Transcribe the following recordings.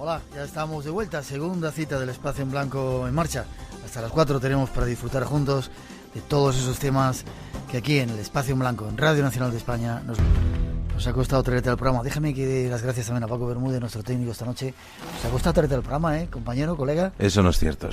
Hola, ya estamos de vuelta, segunda cita del Espacio en Blanco en marcha. Hasta las 4 tenemos para disfrutar juntos de todos esos temas que aquí en el Espacio en Blanco, en Radio Nacional de España, nos ha costado traerte al programa. Déjame que dé las gracias también a Paco Bermúdez, nuestro técnico esta noche. Nos ha costado traerte al programa, compañero, colega. Eso no es cierto,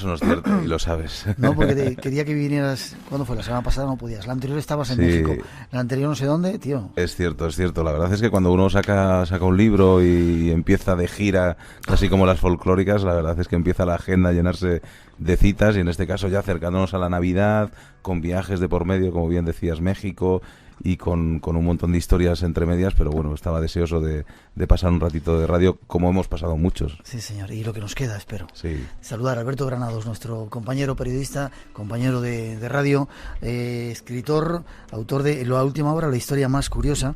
y lo sabes. No, porque quería que vinieras. ¿Cuándo fue? La semana pasada no podías. La anterior estabas en México. La anterior no sé dónde, tío. Es cierto. La verdad es que cuando uno saca un libro y empieza de gira, así como las folclóricas, la verdad es que empieza la agenda a llenarse de citas, y en este caso ya acercándonos a la Navidad, con viajes de por medio, como bien decías, México, y con un montón de historias entre medias, pero bueno, estaba deseoso de pasar un ratito de radio, como hemos pasado muchos. Sí, señor, y lo que nos queda, espero. Sí. Saludar a Alberto Granados, nuestro compañero periodista, compañero de radio, escritor, autor de La Última Hora, la historia más curiosa.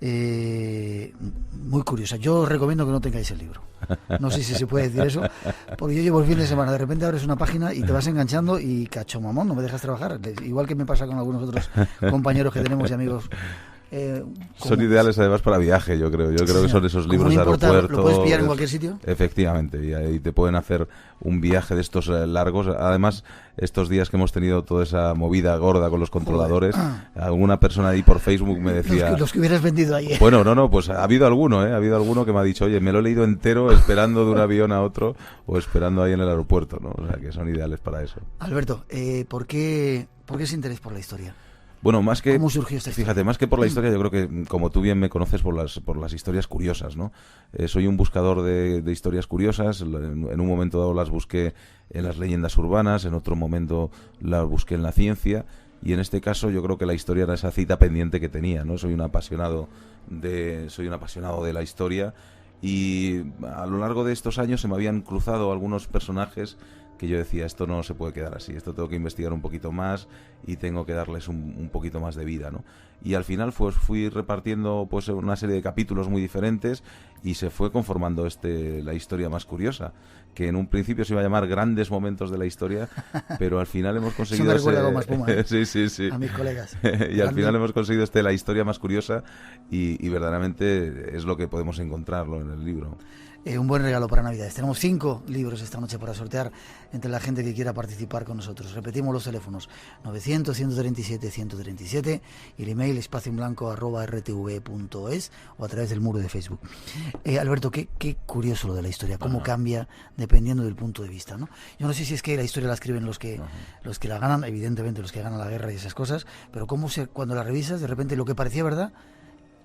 Muy curiosa. Yo os recomiendo que no tengáis el libro. No sé si se puede decir eso, porque yo llevo el fin de semana, de repente abres una página y te vas enganchando y cacho mamón, no me dejas trabajar. Igual que me pasa con algunos otros compañeros que tenemos y amigos. Son ideales además para viaje, yo creo. Yo creo que son esos libros de aeropuerto. ¿Lo puedes pillar en cualquier sitio? Efectivamente, y ahí te pueden hacer un viaje de estos largos. Además, estos días que hemos tenido toda esa movida gorda con los controladores, alguna persona ahí por Facebook me decía... Los que hubieras vendido ayer. Bueno, no, pues ha habido alguno que me ha dicho, oye, me lo he leído entero esperando de un avión a otro o esperando ahí en el aeropuerto, ¿no? O sea, que son ideales para eso. Alberto, ¿por qué ese interés por la historia? Bueno, más que... ¿Cómo surgió esta historia? Fíjate, más que por la historia, yo creo que, como tú bien me conoces, por las historias curiosas, ¿no? Soy un buscador de historias curiosas. En un momento dado las busqué en las leyendas urbanas, en otro momento las busqué en la ciencia, y en este caso yo creo que la historia era esa cita pendiente que tenía, ¿no? Soy un apasionado de la historia, y a lo largo de estos años se me habían cruzado algunos personajes que yo decía, esto no se puede quedar así, esto tengo que investigar un poquito más y tengo que darles un poquito más de vida, ¿no? Y al final fui repartiendo pues una serie de capítulos muy diferentes, y se fue conformando la historia más curiosa, que en un principio se iba a llamar Grandes Momentos de la Historia, pero al final hemos conseguido... Eso me recuerda a Goma Espuma, sí. A mis colegas. Y al final hemos conseguido la historia más curiosa, y verdaderamente es lo que podemos encontrarlo en el libro. Un buen regalo para Navidades. Tenemos 5 libros esta noche para sortear entre la gente que quiera participar con nosotros. Repetimos los teléfonos: 900-137-137 y el email espacioenblanco@rtv.es, o a través del muro de Facebook. Alberto, qué curioso lo de la historia, cómo cambia dependiendo del punto de vista, ¿no? Yo no sé si es que la historia la escriben los que la ganan, evidentemente los que ganan la guerra y esas cosas, pero cuando la revisas, de repente lo que parecía verdad,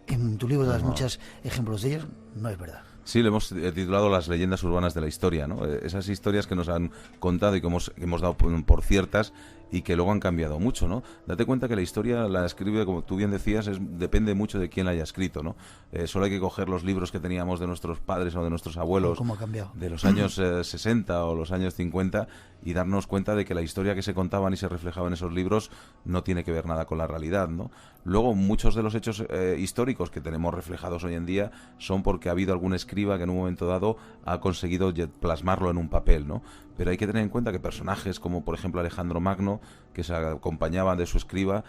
en tu libro das muchos ejemplos de ellos, no es verdad. Sí, le hemos titulado Las leyendas urbanas de la historia, ¿no? Esas historias que nos han contado y que hemos dado por ciertas, y que luego han cambiado mucho, ¿no? Date cuenta que la historia la escribe, como tú bien decías, depende mucho de quién la haya escrito, ¿no? Solo hay que coger los libros que teníamos de nuestros padres o de nuestros abuelos, ¿cómo ha cambiado? De los años 60 o los años 50, y darnos cuenta de que la historia que se contaban y se reflejaba en esos libros no tiene que ver nada con la realidad, ¿no? Luego, muchos de los hechos históricos que tenemos reflejados hoy en día son porque ha habido algún escriba que en un momento dado ha conseguido plasmarlo en un papel, ¿no? Pero hay que tener en cuenta que personajes como, por ejemplo, Alejandro Magno, que se acompañaban de su escriba,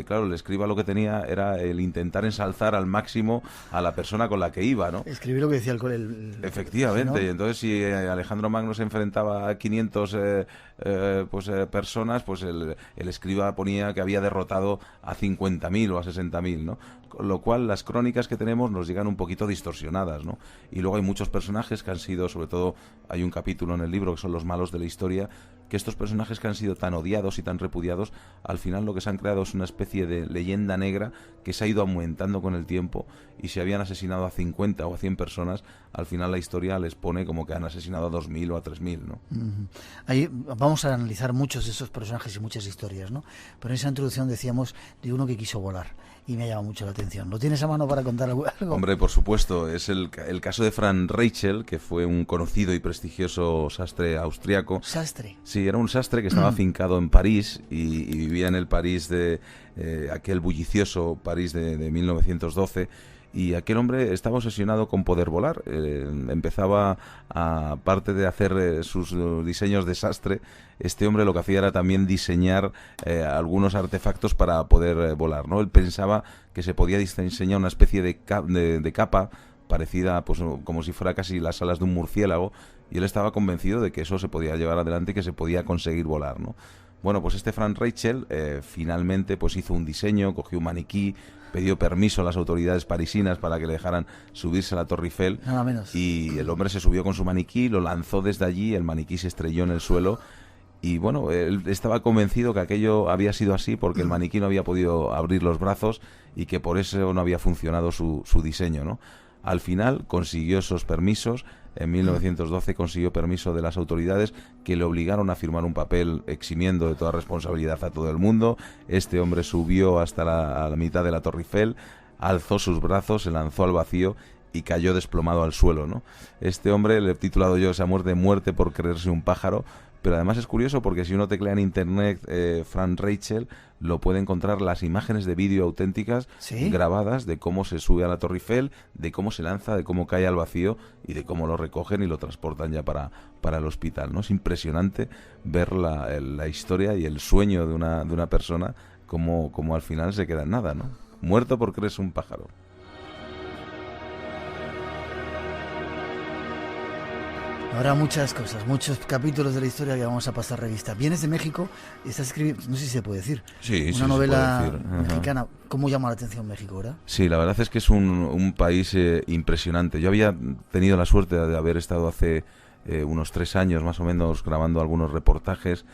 claro, el escriba lo que tenía era el intentar ensalzar al máximo a la persona con la que iba, ¿no? Escribir lo que decía Efectivamente, ¿no? Y entonces si Alejandro Magno se enfrentaba a 500 personas, pues el escriba ponía que había derrotado a 50.000 o a 60.000, ¿no? Con lo cual las crónicas que tenemos nos llegan un poquito distorsionadas, ¿no? Y luego hay muchos personajes que han sido, sobre todo hay un capítulo en el libro que son los malos de la historia, que estos personajes que han sido tan odiados y tan repudiados, al final lo que se han creado es una especie de leyenda negra que se ha ido aumentando con el tiempo, y si habían asesinado a 50 o a 100 personas, al final la historia les pone como que han asesinado a 2.000 o a 3.000, ¿no? Ahí vamos a analizar muchos de esos personajes y muchas historias, ¿no? Pero en esa introducción decíamos de uno que quiso volar, y me llama mucho la atención. ¿Lo tienes a mano para contar algo? Hombre, por supuesto, es el caso de Franz Reichel, que fue un conocido y prestigioso sastre austriaco. ¿Sastre? Sí, era un sastre que estaba afincado en París y vivía en el París de aquel bullicioso París de 1912. Y aquel hombre estaba obsesionado con poder volar. Empezaba, aparte de hacer sus diseños de sastre, este hombre lo que hacía era también diseñar algunos artefactos para poder volar, ¿no? Él pensaba que se podía diseñar una especie de capa parecida, pues como si fuera casi las alas de un murciélago, y él estaba convencido de que eso se podía llevar adelante y que se podía conseguir volar, ¿no? Bueno, pues este Frank Rachel finalmente pues hizo un diseño, cogió un maniquí, pidió permiso a las autoridades parisinas para que le dejaran subirse a la Torre Eiffel. Nada menos. Y el hombre se subió con su maniquí, lo lanzó desde allí, el maniquí se estrelló en el suelo. Y bueno, él estaba convencido que aquello había sido así porque el maniquí no había podido abrir los brazos y que por eso no había funcionado su diseño, ¿no? Al final consiguió esos permisos. En 1912 consiguió permiso de las autoridades, que le obligaron a firmar un papel eximiendo de toda responsabilidad a todo el mundo. Este hombre subió hasta a la mitad de la Torre Eiffel, alzó sus brazos, se lanzó al vacío y cayó desplomado al suelo, ¿no? Este hombre, le he titulado yo esa muerte por creerse un pájaro. Pero además es curioso porque si uno teclea en internet Frank Rachel, lo puede encontrar las imágenes de vídeo auténticas, ¿sí?, grabadas de cómo se sube a la Torre Eiffel, de cómo se lanza, de cómo cae al vacío y de cómo lo recogen y lo transportan ya para el hospital, ¿no? Es impresionante ver la historia y el sueño de una persona como al final se queda en nada, ¿no? Muerto por creerse un pájaro. Habrá muchas cosas, muchos capítulos de la historia que vamos a pasar revista. Vienes de México y estás escribiendo, no sé si se puede decir, una novela mexicana. ¿Cómo llama la atención México, verdad? Sí, la verdad es que es un país impresionante. Yo había tenido la suerte de haber estado hace unos 3 años más o menos grabando algunos reportajes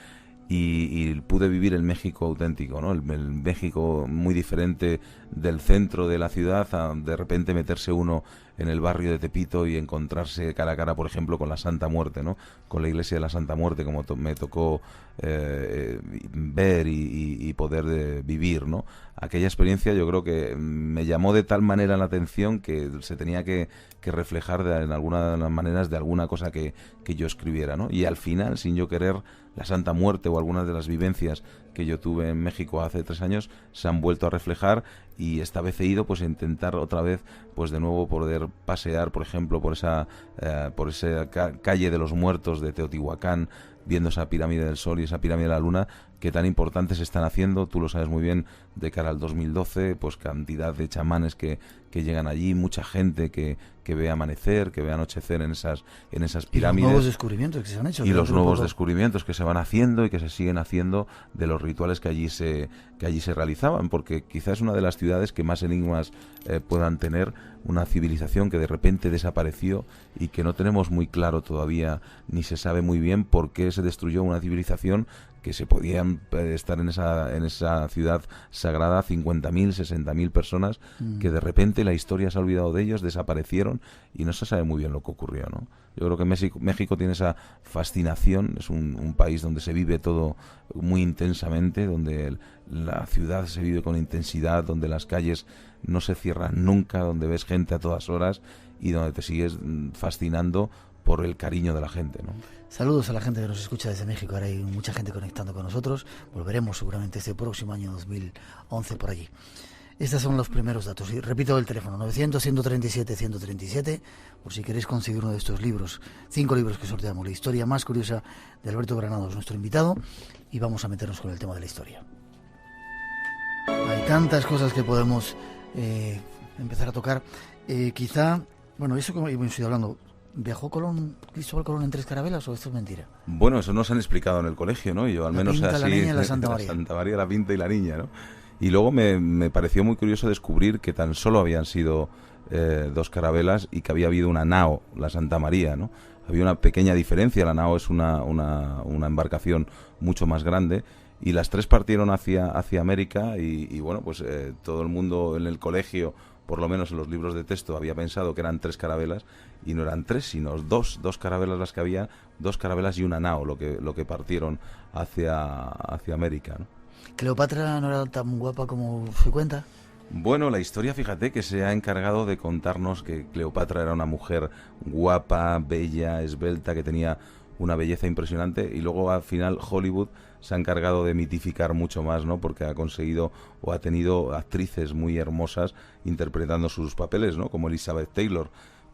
y pude vivir el México auténtico, ¿no? El México muy diferente del centro de la ciudad a de repente meterse uno en el barrio de Tepito y encontrarse cara a cara, por ejemplo, con la Santa Muerte, ¿no? Con la iglesia de la Santa Muerte, como me tocó ver y poder vivir, ¿no? Aquella experiencia yo creo que me llamó de tal manera la atención que se tenía que reflejar en alguna de las maneras de alguna cosa que yo escribiera, ¿no? Y al final, sin yo querer, la Santa Muerte o algunas de las vivencias que yo tuve en México hace 3 años se han vuelto a reflejar, y esta vez he ido pues a intentar otra vez pues de nuevo poder pasear, por ejemplo, por esa calle de los muertos de Teotihuacán, viendo esa pirámide del Sol y esa pirámide de la Luna que tan importantes están haciendo. Tú lo sabes muy bien, de cara al 2012, pues cantidad de chamanes que llegan allí, mucha gente que ve amanecer, que ve anochecer en esas pirámides. Y los nuevos descubrimientos que se han hecho. Y los nuevos descubrimientos que se van haciendo y que se siguen haciendo de los rituales que allí se realizaban, porque quizás es una de las ciudades que más enigmas puedan tener, una civilización que de repente desapareció y que no tenemos muy claro todavía, ni se sabe muy bien por qué se destruyó una civilización que se podían estar en esa ciudad sagrada 50.000, 60.000 personas, que de repente la historia se ha olvidado de ellos, desaparecieron y no se sabe muy bien lo que ocurrió, ¿no? Yo creo que México tiene esa fascinación, es un país donde se vive todo muy intensamente, donde la ciudad se vive con intensidad, donde las calles no se cierran nunca, donde ves gente a todas horas y donde te sigues fascinando por el cariño de la gente, ¿no? Saludos a la gente que nos escucha desde México. Ahora hay mucha gente conectando con nosotros. Volveremos seguramente este próximo año 2011 por allí. Estos son los primeros datos. Y repito el teléfono, 900-137-137, por si queréis conseguir uno de estos libros. 5 libros que sorteamos. La historia más curiosa de Alberto Granados, nuestro invitado. Y vamos a meternos con el tema de la historia. Hay tantas cosas que podemos empezar a tocar. Quizá, bueno, eso como hemos ido hablando, ¿viajó Cristóbal Colón en 3 carabelas o esto es mentira? Bueno, eso nos han explicado en el colegio, ¿no? Yo al menos Pinta, así, la niña y la Santa María. La Santa María, la Pinta y la Niña, ¿no? Y luego me pareció muy curioso descubrir que tan solo habían sido 2 carabelas y que había habido una nao, la Santa María, ¿no? Había una pequeña diferencia, la nao es una embarcación mucho más grande, y las 3 partieron hacia América y bueno, pues todo el mundo en el colegio, por lo menos en los libros de texto, había pensado que eran 3 carabelas, y no eran 3, sino 2 carabelas las que había, 2 carabelas y una nao, lo que partieron hacia América, ¿no? ¿Cleopatra no era tan guapa como se cuenta? Bueno, la historia, fíjate, que se ha encargado de contarnos que Cleopatra era una mujer guapa, bella, esbelta, que tenía una belleza impresionante, y luego al final Hollywood se ha encargado de mitificar mucho más, ¿no? Porque ha conseguido o ha tenido actrices muy hermosas interpretando sus papeles, ¿no? Como Elizabeth Taylor.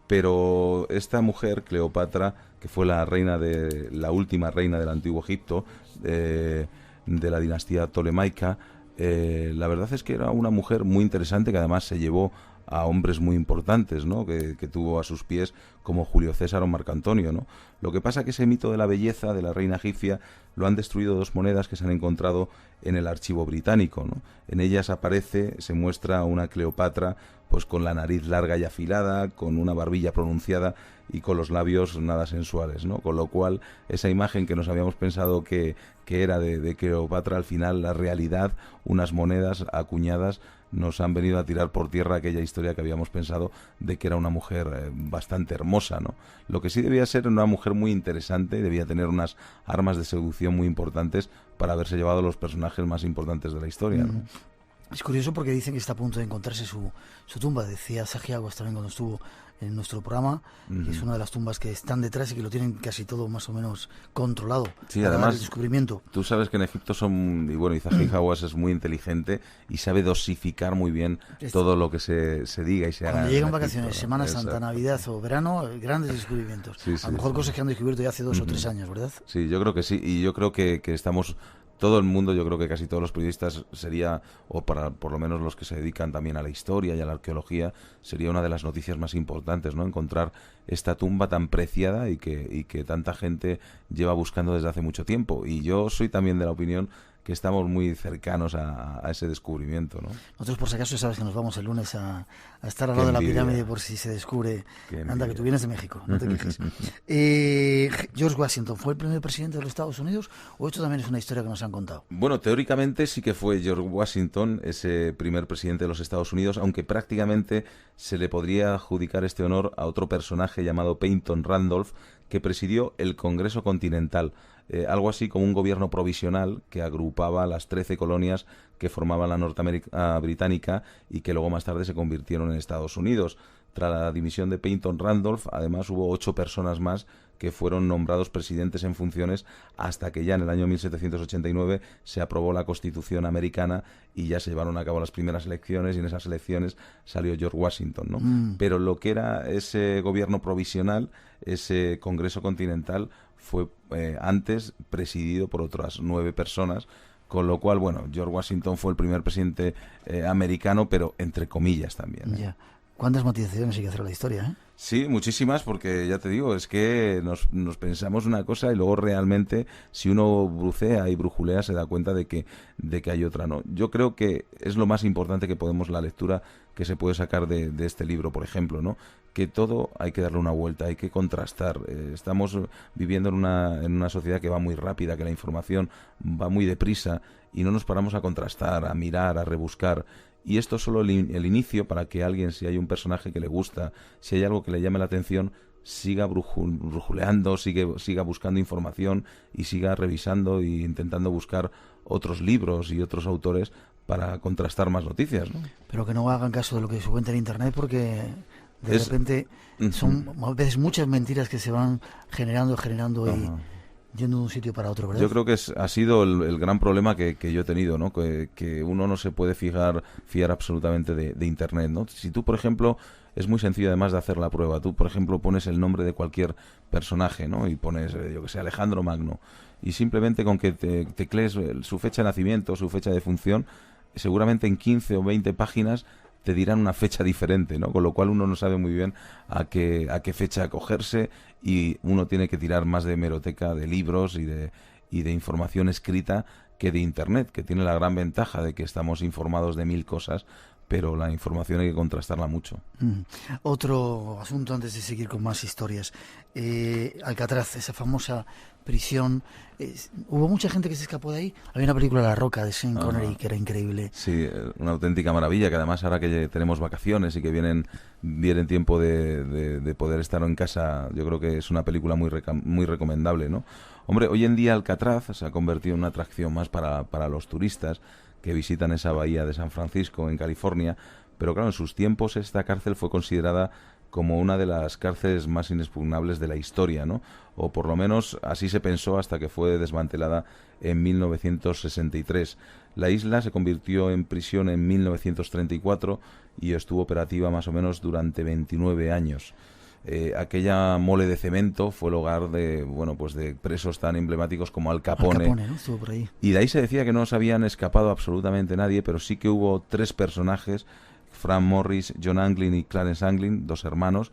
Pero esta mujer, Cleopatra, que fue la última reina del Antiguo Egipto, de la dinastía tolemaica, la verdad es que era una mujer muy interesante, que además se llevó a hombres muy importantes, ¿no? que tuvo a sus pies, como Julio César o Marco Antonio, ¿no? Lo que pasa es que ese mito de la belleza de la reina egipcia lo han destruido dos monedas que se han encontrado en el archivo británico, ¿no? En ellas se muestra una Cleopatra pues con la nariz larga y afilada, con una barbilla pronunciada y con los labios nada sensuales, ¿no? Con lo cual, esa imagen que nos habíamos pensado que era de Cleopatra, al final, la realidad, unas monedas acuñadas, nos han venido a tirar por tierra aquella historia que habíamos pensado de que era una mujer bastante hermosa, ¿no? Lo que sí debía ser una mujer muy interesante, debía tener unas armas de seducción muy importantes para haberse llevado a los personajes más importantes de la historia, ¿no? Es curioso porque dicen que está a punto de encontrarse su tumba. Decía Sergio Aguas también cuando estuvo en nuestro programa, que es una de las tumbas que están detrás y que lo tienen casi todo más o menos controlado. Sí, además, el descubrimiento. Tú sabes que en Egipto y bueno, Zahi Hawass es muy inteligente y sabe dosificar muy bien todo lo que se diga y se haga. Cuando llegan vacaciones, Egipto, Semana Santa, Navidad o verano, grandes descubrimientos. A lo mejor cosas que han descubierto ya hace 2 o 3 años, ¿verdad? Sí, yo creo que sí, y yo creo que estamos... Todo el mundo, yo creo que casi todos los periodistas por lo menos los que se dedican también a la historia y a la arqueología, sería una de las noticias más importantes, ¿no? Encontrar esta tumba tan preciada y que tanta gente lleva buscando desde hace mucho tiempo. Y yo soy también de la opinión que estamos muy cercanos a ese descubrimiento, ¿no? Nosotros, por si acaso, sabes que nos vamos el lunes a estar al lado de la pirámide por si se descubre. Anda, que tú vienes de México, no te quejes. George Washington, ¿fue el primer presidente de los Estados Unidos o esto también es una historia que nos han contado? Bueno, teóricamente sí que fue George Washington ese primer presidente de los Estados Unidos, aunque prácticamente se le podría adjudicar este honor a otro personaje llamado Peyton Randolph, que presidió el Congreso Continental. Algo así como un gobierno provisional que agrupaba las 13 colonias que formaban la Norteamérica británica y que luego más tarde se convirtieron en Estados Unidos. Tras la dimisión de Peyton Randolph, además hubo 8 personas más que fueron nombrados presidentes en funciones hasta que ya en el año 1789 se aprobó la Constitución americana y ya se llevaron a cabo las primeras elecciones y en esas elecciones salió George Washington, ¿no? Pero lo que era ese gobierno provisional, ese Congreso Continental, fue antes presidido por otras 9 personas, con lo cual, bueno, George Washington fue el primer presidente americano, pero entre comillas también. Ya. ¿Cuántas matizaciones hay que hacer a la historia, eh? Sí, muchísimas, porque ya te digo, es que nos pensamos una cosa y luego realmente, si uno brucea y brujulea, se da cuenta de que hay otra, ¿no? Yo creo que es lo más importante que podemos, la lectura que se puede sacar de este libro, por ejemplo, ¿no? Que todo hay que darle una vuelta, hay que contrastar. Estamos viviendo en una sociedad que va muy rápida, que la información va muy deprisa y no nos paramos a contrastar, a mirar, a rebuscar. Y esto es solo el inicio para que alguien, si hay un personaje que le gusta, si hay algo que le llame la atención, siga brujuleando, siga buscando información y siga revisando e intentando buscar otros libros y otros autores para contrastar más noticias, ¿no? Pero que no hagan caso de lo que se cuenta en Internet porque de repente son a veces muchas mentiras que se van generando y yendo de un sitio para otro, ¿verdad? Yo creo que ha sido el gran problema que yo he tenido, ¿no? Que uno no se puede fiar absolutamente de Internet, ¿no? Si tú, por ejemplo, es muy sencillo además de hacer la prueba. Tú, por ejemplo, pones el nombre de cualquier personaje, ¿no? Y pones, yo que sé, Alejandro Magno. Y simplemente con que teclees su fecha de nacimiento, su fecha de función, seguramente en 15 o 20 páginas te dirán una fecha diferente, ¿no? Con lo cual uno no sabe muy bien a qué fecha acogerse y uno tiene que tirar más de hemeroteca, de libros y de información escrita que de Internet, que tiene la gran ventaja de que estamos informados de 1000 cosas, pero la información hay que contrastarla mucho. Otro asunto antes de seguir con más historias. Alcatraz, esa famosa prisión. Hubo mucha gente que se escapó de ahí. Había una película La Roca de Sean Connery que era increíble. Sí, una auténtica maravilla, que además ahora que tenemos vacaciones y que vienen tiempo de poder estar en casa, yo creo que es una película muy recomendable, ¿no? Hombre, hoy en día Alcatraz se ha convertido en una atracción más para los turistas que visitan esa bahía de San Francisco en California, pero claro, en sus tiempos esta cárcel fue considerada como una de las cárceles más inexpugnables de la historia, ¿no? O por lo menos así se pensó hasta que fue desmantelada en 1963. La isla se convirtió en prisión en 1934 y estuvo operativa más o menos durante 29 años. Aquella mole de cemento fue el hogar de presos tan emblemáticos como Al Capone. Al Capone, ¿no? Estuvo por ahí. Y de ahí se decía que no se habían escapado absolutamente nadie, pero sí que hubo 3 personajes Frank Morris, John Anglin y Clarence Anglin, 2 hermanos,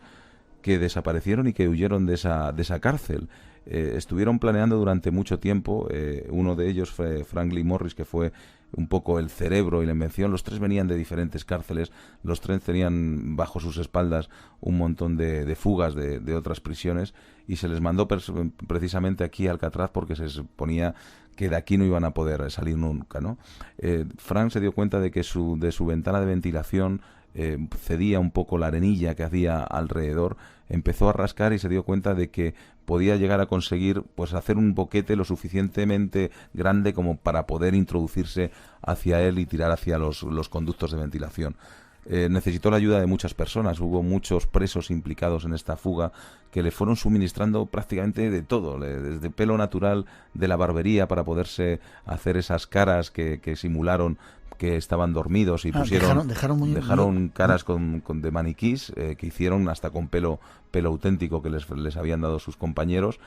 que desaparecieron y que huyeron de esa cárcel. Estuvieron planeando durante mucho tiempo, uno de ellos fue Franklin Morris, que fue un poco el cerebro y la invención. Los 3 venían de diferentes cárceles, los 3 tenían bajo sus espaldas un montón de fugas de otras prisiones, y se les mandó precisamente aquí a Alcatraz porque se suponía que de aquí no iban a poder salir nunca, ¿no? Frank se dio cuenta de que de su ventana de ventilación cedía un poco la arenilla que había alrededor, empezó a rascar y se dio cuenta de que podía llegar a conseguir pues hacer un boquete lo suficientemente grande como para poder introducirse hacia él y tirar hacia los conductos de ventilación. Necesitó la ayuda de muchas personas, hubo muchos presos implicados en esta fuga que le fueron suministrando prácticamente de todo, desde pelo natural de la barbería para poderse hacer esas caras que simularon que estaban dormidos y dejaron caras de maniquís que hicieron hasta con pelo auténtico que les habían dado sus compañeros.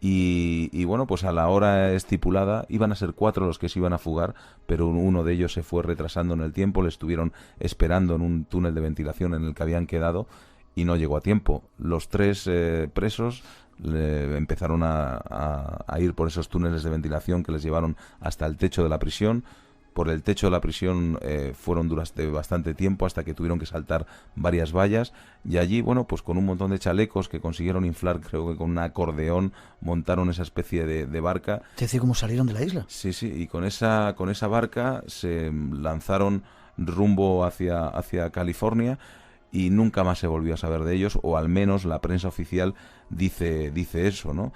Y bueno, pues a la hora estipulada iban a ser 4 los que se iban a fugar, pero uno de ellos se fue retrasando en el tiempo, le estuvieron esperando en un túnel de ventilación en el que habían quedado y no llegó a tiempo. Los 3 presos empezaron a ir por esos túneles de ventilación que les llevaron hasta el techo de la prisión. Por el techo de la prisión fueron durante bastante tiempo hasta que tuvieron que saltar varias vallas, y allí, bueno, pues con un montón de chalecos que consiguieron inflar, creo que con un acordeón, montaron esa especie de barca. ¿Te dice cómo salieron de la isla? Sí, y con esa barca se lanzaron rumbo hacia California y nunca más se volvió a saber de ellos, o al menos la prensa oficial dice eso, ¿no?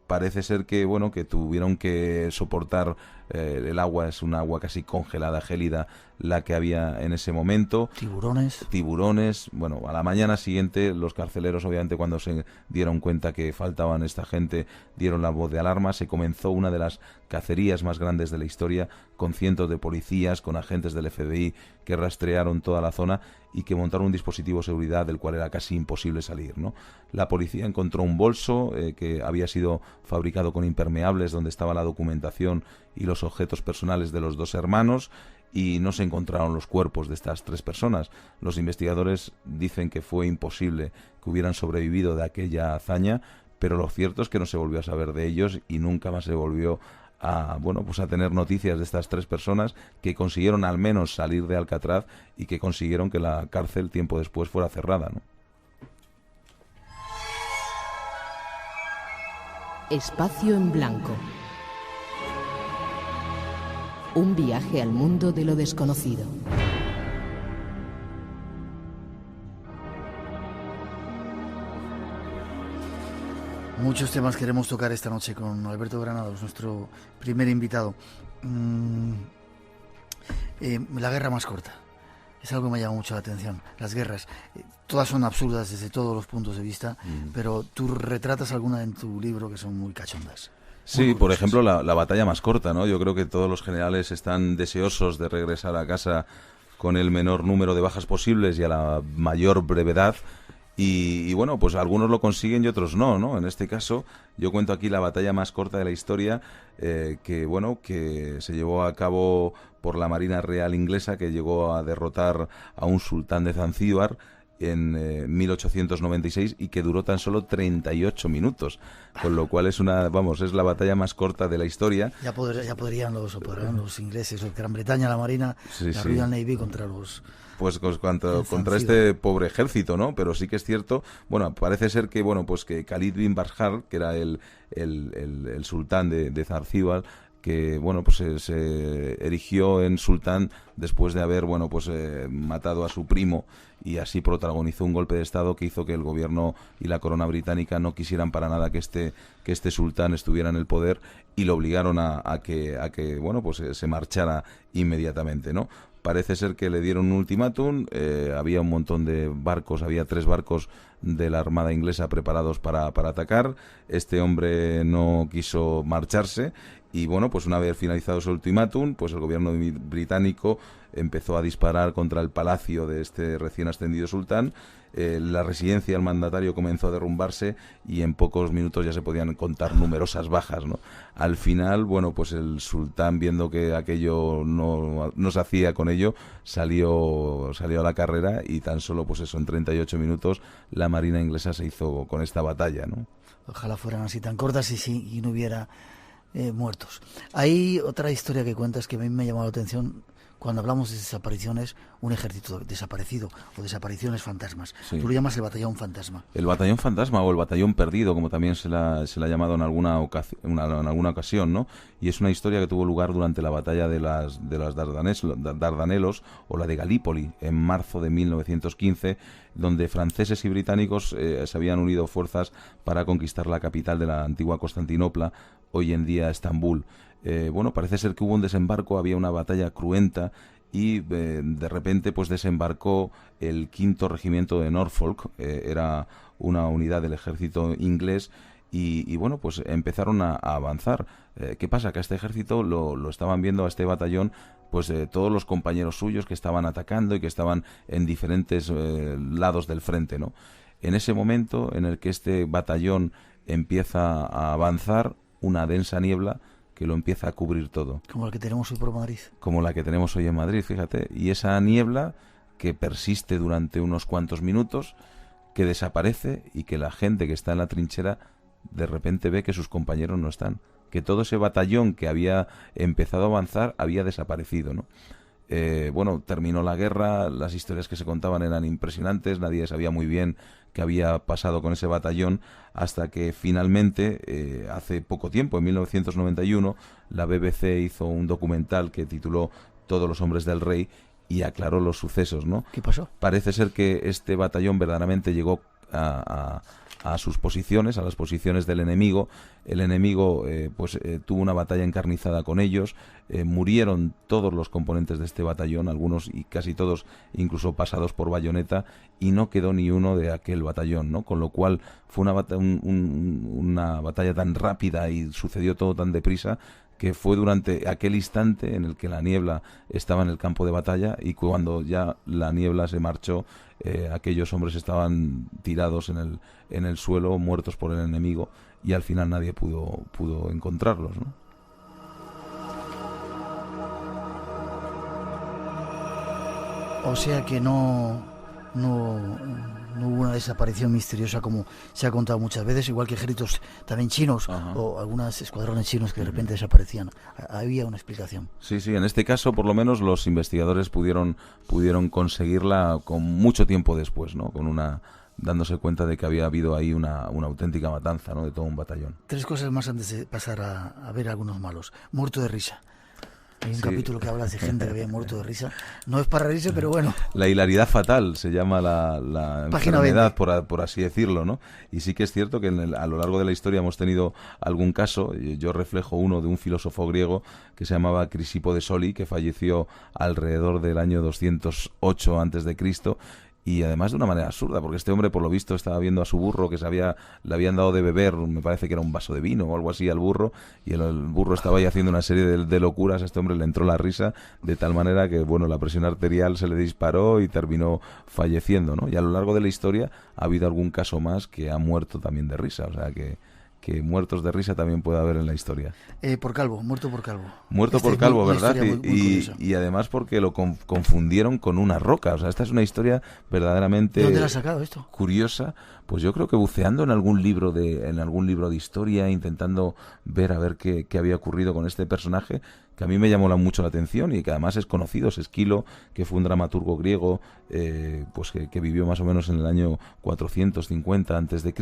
Parece ser que bueno, que tuvieron que soportar el agua, es un agua casi congelada, gélida, la que había en ese momento. Tiburones. Bueno, a la mañana siguiente los carceleros, obviamente, cuando se dieron cuenta que faltaban esta gente, dieron la voz de alarma. Se comenzó una de las cacerías más grandes de la historia, con cientos de policías, con agentes del FBI que rastrearon toda la zona y que montaron un dispositivo de seguridad del cual era casi imposible salir, ¿no? La policía encontró un bolso que había sido fabricado con impermeables, donde estaba la documentación y los objetos personales de los 2 hermanos, y no se encontraron los cuerpos de estas 3 personas. Los investigadores dicen que fue imposible que hubieran sobrevivido de aquella hazaña, pero lo cierto es que no se volvió a saber de ellos y nunca más se volvió a tener noticias de estas 3 personas que consiguieron al menos salir de Alcatraz y que consiguieron que la cárcel tiempo después fuera cerrada, ¿no? Espacio en blanco. Un viaje al mundo de lo desconocido. Muchos temas queremos tocar esta noche con Alberto Granados, nuestro primer invitado. La guerra más corta. Es algo que me llama mucho la atención. Las guerras, todas son absurdas desde todos los puntos de vista, pero tú retratas alguna en tu libro que son muy cachondas. Sí, por ejemplo, la batalla más corta, ¿no? Yo creo que todos los generales están deseosos de regresar a casa con el menor número de bajas posibles y a la mayor brevedad. Y bueno, pues algunos lo consiguen y otros no. En este caso, yo cuento aquí la batalla más corta de la historia, que se llevó a cabo por la Marina Real Inglesa, que llegó a derrotar a un sultán de Zanzíbar en 1896 y que duró tan solo 38 minutos, con lo cual es la batalla más corta de la historia. Ya podrían los ingleses o Gran Bretaña, la Marina, la Royal Navy contra los... Pues contra este pobre ejército, ¿no? Pero sí que es cierto, parece ser que, que Khalid bin Barjar, que era el sultán de Zanzíbar, que se erigió en sultán después de haber matado a su primo, y así protagonizó un golpe de estado que hizo que el gobierno y la corona británica no quisieran para nada que este sultán estuviera en el poder, y lo obligaron a que se marchara inmediatamente, ¿no? Parece ser que le dieron un ultimátum, había un montón de barcos, había 3 barcos de la Armada Inglesa preparados para atacar. Este hombre no quiso marcharse Y bueno, pues una vez finalizado ese ultimátum, pues el gobierno británico empezó a disparar contra el palacio de este recién ascendido sultán. La residencia del mandatario comenzó a derrumbarse y en pocos minutos ya se podían contar numerosas bajas, ¿no? Al final, bueno, pues el sultán, viendo que aquello no se hacía con ello, salió a la carrera, y tan solo, pues eso, en 38 minutos la marina inglesa se hizo con esta batalla, ¿no? Ojalá fueran así tan cortas y no hubiera muertos. Hay otra historia que cuentas que a mí me ha llamado la atención. Cuando hablamos de desapariciones, un ejército desaparecido o desapariciones fantasmas. Sí. Tú lo llamas el batallón fantasma. El batallón fantasma o el batallón perdido, como también se le ha llamado en alguna ocasión, ¿no? Y es una historia que tuvo lugar durante la batalla de las Dardanelos o la de Galípoli en marzo de 1915, donde franceses y británicos se habían unido fuerzas para conquistar la capital de la antigua Constantinopla, hoy en día Estambul. Bueno, parece ser que hubo un desembarco, había una batalla cruenta y de repente pues desembarcó el 5º regimiento de Norfolk, era una unidad del ejército inglés, y bueno, pues empezaron a avanzar. ¿Qué pasa? Que a este ejército lo estaban viendo, a este batallón, pues todos los compañeros suyos que estaban atacando y que estaban en diferentes lados del frente, ¿no? En ese momento en el que este batallón empieza a avanzar, una densa niebla que lo empieza a cubrir todo. Como la que tenemos hoy por Madrid. Como la que tenemos hoy en Madrid, fíjate. Y esa niebla que persiste durante unos cuantos minutos, que desaparece, y que la gente que está en la trinchera de repente ve que sus compañeros no están. Que todo ese batallón que había empezado a avanzar había desaparecido, ¿no? Bueno, terminó la guerra, las historias que se contaban eran impresionantes, nadie sabía muy bien qué había pasado con ese batallón, hasta que finalmente, hace poco tiempo, en 1991, la BBC hizo un documental que tituló Todos los hombres del rey, y aclaró los sucesos, ¿no? ¿Qué pasó? Parece ser que este batallón verdaderamente llegó a sus posiciones, a las posiciones del enemigo. El enemigo tuvo una batalla encarnizada con ellos, murieron todos los componentes de este batallón, algunos y casi todos incluso pasados por bayoneta, y no quedó ni uno de aquel batallón, ¿no? Con lo cual fue una batalla tan rápida y sucedió todo tan deprisa, que fue durante aquel instante en el que la niebla estaba en el campo de batalla, y cuando ya la niebla se marchó, aquellos hombres estaban tirados en el suelo, muertos por el enemigo, y al final nadie pudo encontrarlos, ¿no? O sea que no hubo una desaparición misteriosa como se ha contado muchas veces, igual que ejércitos también chinos. Ajá. O algunos escuadrones chinos que de repente desaparecían. Había una explicación. Sí, en este caso por lo menos los investigadores pudieron conseguirla con mucho tiempo después, ¿no? Dándose cuenta de que había habido ahí una auténtica matanza, ¿no? De todo un batallón. 3 cosas más antes de pasar a ver algunos malos. Muerto de risa. Hay un capítulo que habla de gente que había muerto de risa. No es para reírse, pero bueno. La hilaridad fatal se llama la enfermedad, por así decirlo, ¿no? Y sí que es cierto que a lo largo de la historia hemos tenido algún caso. Yo reflejo uno de un filósofo griego que se llamaba Crisipo de Soli, que falleció alrededor del año 208 a.C., y además de una manera absurda, porque este hombre, por lo visto, estaba viendo a su burro que le habían dado de beber, me parece que era un vaso de vino o algo así al burro, y el burro estaba ahí haciendo una serie de locuras. A este hombre le entró la risa de tal manera que, bueno, la presión arterial se le disparó y terminó falleciendo, ¿no? Y a lo largo de la historia ha habido algún caso más que ha muerto también de risa, o sea que muertos de risa también puede haber en la historia. Muerto por calvo. Muerto por calvo, ¿verdad? Y además porque lo confundieron con una roca. O sea, esta es una historia verdaderamente... ¿De dónde la has sacado esto? Curiosa. Pues yo creo que buceando en algún libro de historia, intentando ver a ver qué había ocurrido con este personaje, que a mí me llamó mucho la atención y que además es conocido, es Esquilo, que fue un dramaturgo griego, pues que vivió más o menos en el año 450 a.C.,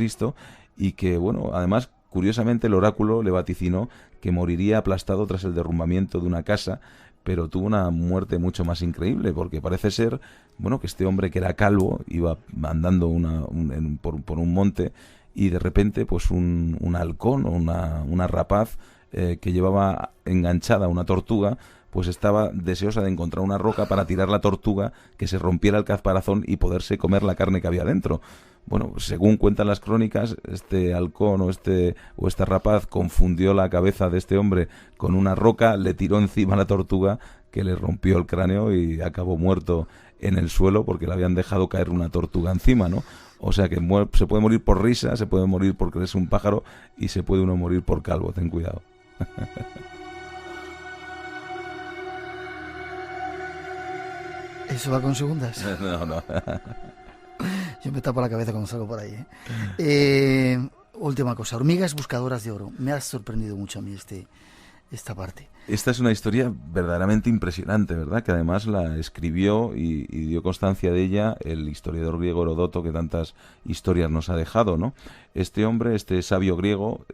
y que, bueno, además, curiosamente el oráculo le vaticinó que moriría aplastado tras el derrumbamiento de una casa, pero tuvo una muerte mucho más increíble, porque parece ser, bueno, que este hombre que era calvo iba andando por un monte, y de repente pues un halcón o una rapaz que llevaba enganchada una tortuga, pues estaba deseosa de encontrar una roca para tirar la tortuga, que se rompiera el caparazón y poderse comer la carne que había dentro. Bueno, según cuentan las crónicas, este halcón o esta rapaz confundió la cabeza de este hombre con una roca, le tiró encima a la tortuga, que le rompió el cráneo y acabó muerto en el suelo porque le habían dejado caer una tortuga encima, ¿no? O sea que se puede morir por risa, se puede morir por creerse un pájaro y se puede uno morir por calvo, ten cuidado. ¿Eso va con segundas? No. Yo me tapo la cabeza cuando salgo por ahí, última cosa, hormigas buscadoras de oro. Me ha sorprendido mucho a mí esta parte. Esta es una historia verdaderamente impresionante, ¿verdad? Que además la escribió y dio constancia de ella el historiador griego Heródoto, que tantas historias nos ha dejado, ¿no? Este hombre, este sabio griego,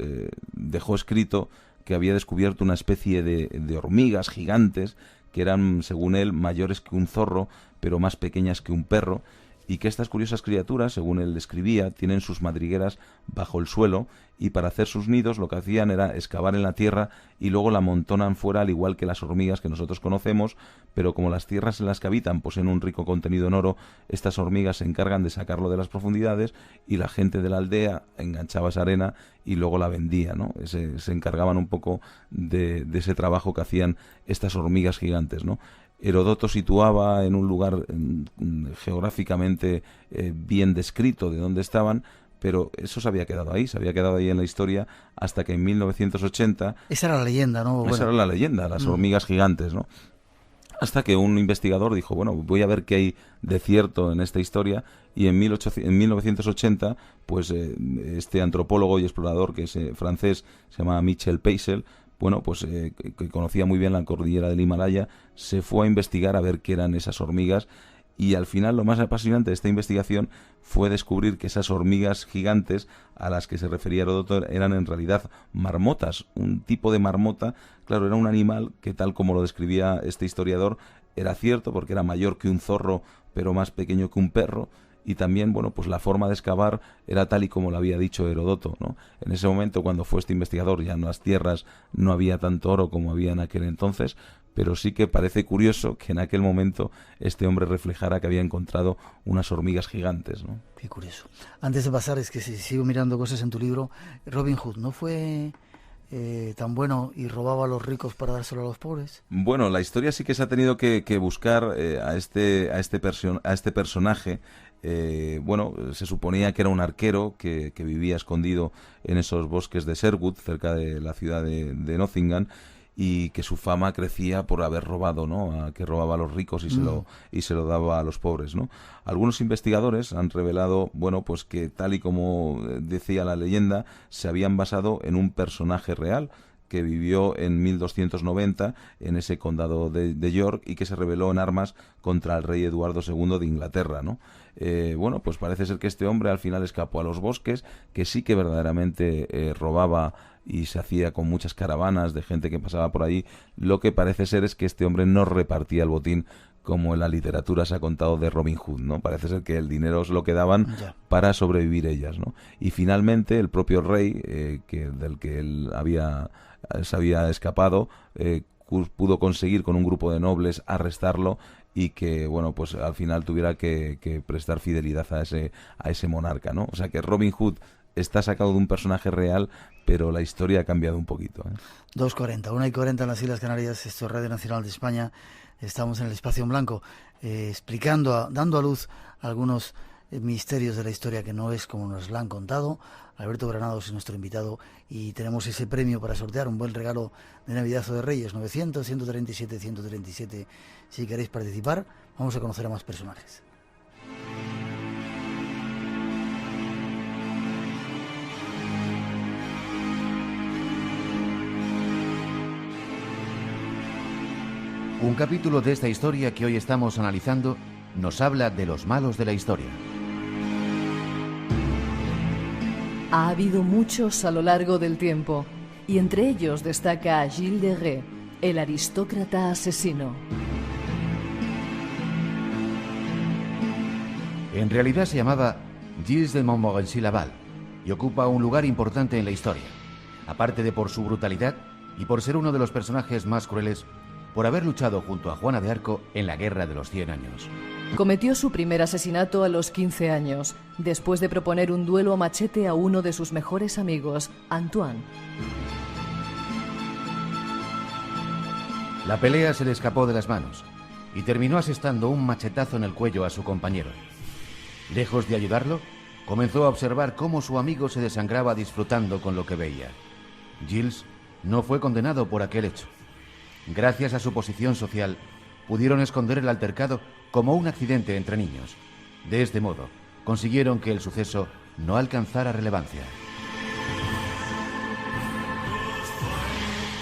dejó escrito que había descubierto una especie de hormigas gigantes que eran, según él, mayores que un zorro, pero más pequeñas que un perro, y que estas curiosas criaturas, según él describía, tienen sus madrigueras bajo el suelo, y para hacer sus nidos lo que hacían era excavar en la tierra y luego la amontonan fuera, al igual que las hormigas que nosotros conocemos, pero como las tierras en las que habitan poseen un rico contenido en oro, estas hormigas se encargan de sacarlo de las profundidades y la gente de la aldea enganchaba esa arena y luego la vendía, ¿no? Se encargaban un poco de ese trabajo que hacían estas hormigas gigantes, ¿no? Heródoto situaba en un lugar geográficamente bien descrito de dónde estaban, pero eso se había quedado ahí en la historia, hasta que en 1980... Esa era la leyenda, ¿no? Esa era la leyenda, las hormigas gigantes, ¿no? Hasta que un investigador dijo, bueno, voy a ver qué hay de cierto en esta historia, y en 1980, pues este antropólogo y explorador que es francés, se llama Michel Peisel, bueno, pues que conocía muy bien la cordillera del Himalaya, se fue a investigar a ver qué eran esas hormigas, y al final lo más apasionante de esta investigación fue descubrir que esas hormigas gigantes a las que se refería Heródoto eran en realidad marmotas, un tipo de marmota. Claro, era un animal que, tal como lo describía este historiador, era cierto porque era mayor que un zorro pero más pequeño que un perro, y también, bueno, pues la forma de excavar era tal y como lo había dicho Heródoto, ¿no? En ese momento, cuando fue este investigador, ya en las tierras no había tanto oro como había en aquel entonces, pero sí que parece curioso que en aquel momento este hombre reflejara que había encontrado unas hormigas gigantes, ¿no? Qué curioso. Antes de pasar, es que si sigo mirando cosas en tu libro, Robin Hood, ¿no fue tan bueno y robaba a los ricos para dárselo a los pobres? Bueno, la historia sí que se ha tenido que buscar a este personaje. Bueno, se suponía que era un arquero que vivía escondido en esos bosques de Sherwood, cerca de la ciudad de Nottingham, y que su fama crecía por haber robado, ¿no? Que robaba a los ricos y se lo daba a los pobres, ¿no? Algunos investigadores han revelado, bueno, pues que tal y como decía la leyenda, se habían basado en un personaje real que vivió en 1290 en ese condado de York y que se rebeló en armas contra el rey Eduardo II de Inglaterra, ¿no? Bueno, pues parece ser que este hombre al final escapó a los bosques, que sí que verdaderamente robaba y se hacía con muchas caravanas de gente que pasaba por ahí. Lo que parece ser es que este hombre no repartía el botín como en la literatura se ha contado de Robin Hood, ¿no? Parece ser que el dinero se lo quedaban para sobrevivir ellas, ¿no? Y finalmente el propio rey, del que él se había escapado, pudo conseguir con un grupo de nobles arrestarlo y que, bueno, pues al final tuviera que prestar fidelidad a ese monarca, ¿no? O sea que Robin Hood está sacado de un personaje real, pero la historia ha cambiado un poquito, ¿eh? 2:40, 1:40 en las Islas Canarias, esto es Radio Nacional de España. Estamos en el Espacio en Blanco, dando a luz algunos misterios de la historia que no es como nos la han contado. Alberto Granados es nuestro invitado y tenemos ese premio para sortear, un buen regalo de Navidad o de Reyes, 900-137-137. Si queréis participar, vamos a conocer a más personajes. Un capítulo de esta historia que hoy estamos analizando nos habla de los malos de la historia. Ha habido muchos a lo largo del tiempo, y entre ellos destaca a Gilles de Rais, el aristócrata asesino. En realidad se llamaba Gilles de Montmorency-Laval y ocupa un lugar importante en la historia, aparte de por su brutalidad y por ser uno de los personajes más crueles por haber luchado junto a Juana de Arco en la Guerra de los 100 Años. Cometió su primer asesinato a los 15 años, después de proponer un duelo a machete a uno de sus mejores amigos, Antoine. La pelea se le escapó de las manos y terminó asestando un machetazo en el cuello a su compañero. Lejos de ayudarlo, comenzó a observar cómo su amigo se desangraba disfrutando con lo que veía. Gilles no fue condenado por aquel hecho. Gracias a su posición social, pudieron esconder el altercado como un accidente entre niños. De este modo, consiguieron que el suceso no alcanzara relevancia.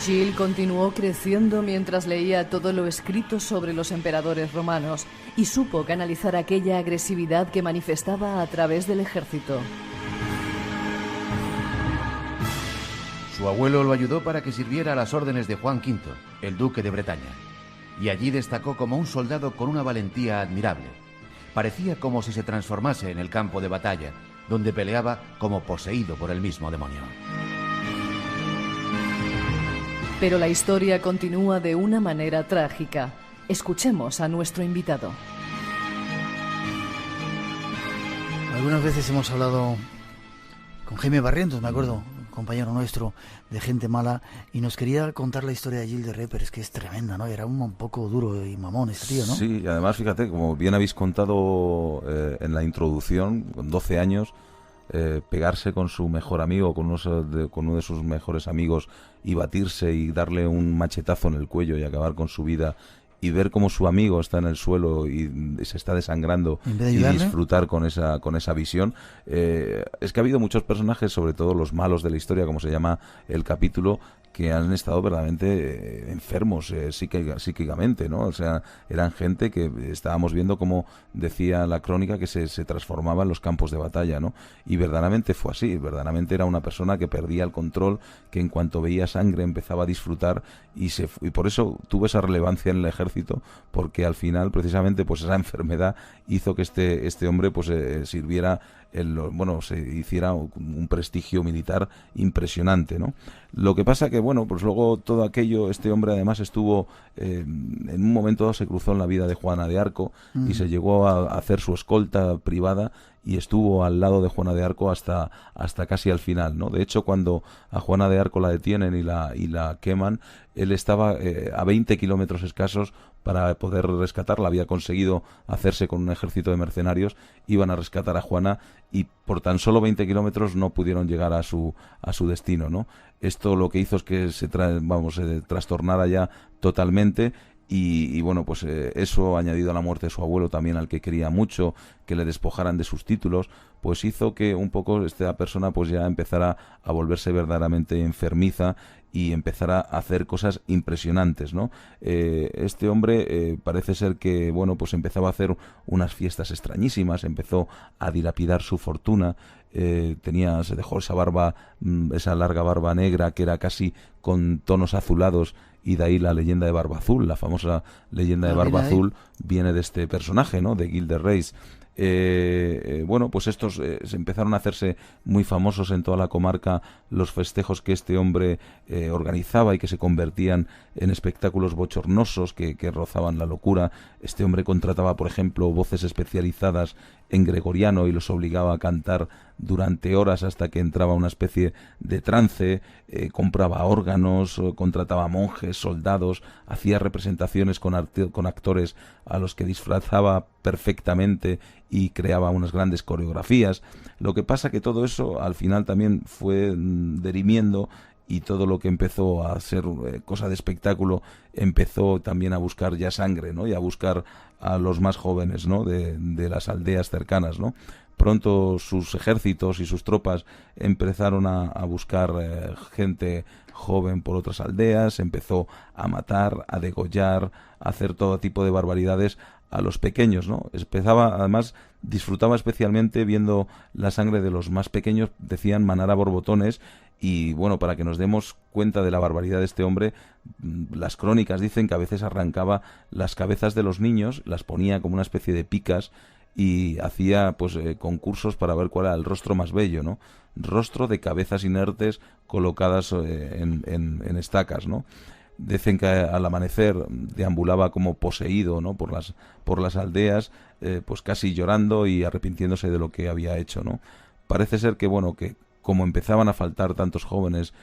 Gilles continuó creciendo mientras leía todo lo escrito sobre los emperadores romanos y supo canalizar aquella agresividad que manifestaba a través del ejército. Su abuelo lo ayudó para que sirviera a las órdenes de Juan V, el duque de Bretaña, y allí destacó como un soldado con una valentía admirable. Parecía como si se transformase en el campo de batalla, donde peleaba como poseído por el mismo demonio. Pero la historia continúa de una manera trágica. Escuchemos a nuestro invitado. Algunas veces hemos hablado con Jaime Barrientos, me acuerdo, compañero nuestro, de gente mala, y nos quería contar la historia de Gilles de Rais, pero es que es tremenda, ¿no? Era un poco duro y mamón este tío, ¿no? Sí, y además, fíjate, como bien habéis contado en la introducción, con 12 años, pegarse con su mejor amigo, con uno de sus mejores amigos, y batirse y darle un machetazo en el cuello y acabar con su vida, y ver cómo su amigo está en el suelo y se está desangrando, y disfrutar con esa visión. Es que ha habido muchos personajes, sobre todo los malos de la historia, como se llama el capítulo, que han estado verdaderamente enfermos psíquicamente, ¿no? O sea, eran gente que estábamos viendo, como decía la crónica, que se transformaba en los campos de batalla, ¿no? Y verdaderamente fue así, verdaderamente era una persona que perdía el control, que en cuanto veía sangre empezaba a disfrutar, y por eso tuvo esa relevancia en el ejército, porque al final, precisamente, pues esa enfermedad hizo que este hombre pues sirviera, se hiciera un prestigio militar impresionante, ¿no? Lo que pasa que, bueno, pues luego todo aquello, este hombre además estuvo, en un momento dado se cruzó en la vida de Juana de Arco, y se llegó a hacer su escolta privada, y estuvo al lado de Juana de Arco hasta casi al final, ¿no? De hecho, cuando a Juana de Arco la detienen y la queman, él estaba a 20 kilómetros escasos para poder rescatarla. Había conseguido hacerse con un ejército de mercenarios, iban a rescatar a Juana, y por tan solo 20 kilómetros no pudieron llegar a su destino, ¿no? Esto lo que hizo es que se trastornara ya totalmente. Y bueno, pues eso, añadido a la muerte de su abuelo también, al que quería mucho, que le despojaran de sus títulos, pues hizo que un poco esta persona pues ya empezara a volverse verdaderamente enfermiza y empezara a hacer cosas impresionantes, ¿no? Este hombre parece ser que, bueno, pues empezaba a hacer unas fiestas extrañísimas, empezó a dilapidar su fortuna, se dejó esa barba, esa larga barba negra que era casi con tonos azulados, y de ahí la leyenda de Barba Azul, la famosa leyenda de Barba Azul viene de este personaje, ¿no? De Gilles de Rais. Bueno, pues estos se empezaron a hacerse muy famosos en toda la comarca, los festejos que este hombre organizaba, y que se convertían en espectáculos bochornosos que rozaban la locura. Este hombre contrataba, por ejemplo, voces especializadas en gregoriano y los obligaba a cantar durante horas hasta que entraba una especie de trance, compraba órganos, contrataba monjes, soldados, hacía representaciones con actores a los que disfrazaba perfectamente y creaba unas grandes coreografías. Lo que pasa que todo eso al final también fue derimiendo, y todo lo que empezó a ser cosa de espectáculo empezó también a buscar ya sangre, ¿no? Y a buscar a los más jóvenes, ¿no? de las aldeas cercanas, ¿no? Pronto sus ejércitos y sus tropas empezaron a buscar gente joven por otras aldeas, empezó a matar, a degollar, a hacer todo tipo de barbaridades a los pequeños, ¿no? Además, disfrutaba especialmente viendo la sangre de los más pequeños, decían manar a borbotones. Y bueno, para que nos demos cuenta de la barbaridad de este hombre, las crónicas dicen que a veces arrancaba las cabezas de los niños, las ponía como una especie de picas, y hacía pues concursos para ver cuál era el rostro más bello, ¿no? Rostro de cabezas inertes colocadas en estacas, ¿no? Dicen que al amanecer deambulaba como poseído, ¿no?, por las aldeas, pues casi llorando y arrepintiéndose de lo que había hecho, ¿no? Parece ser que, bueno, que como empezaban a faltar tantos jóvenes,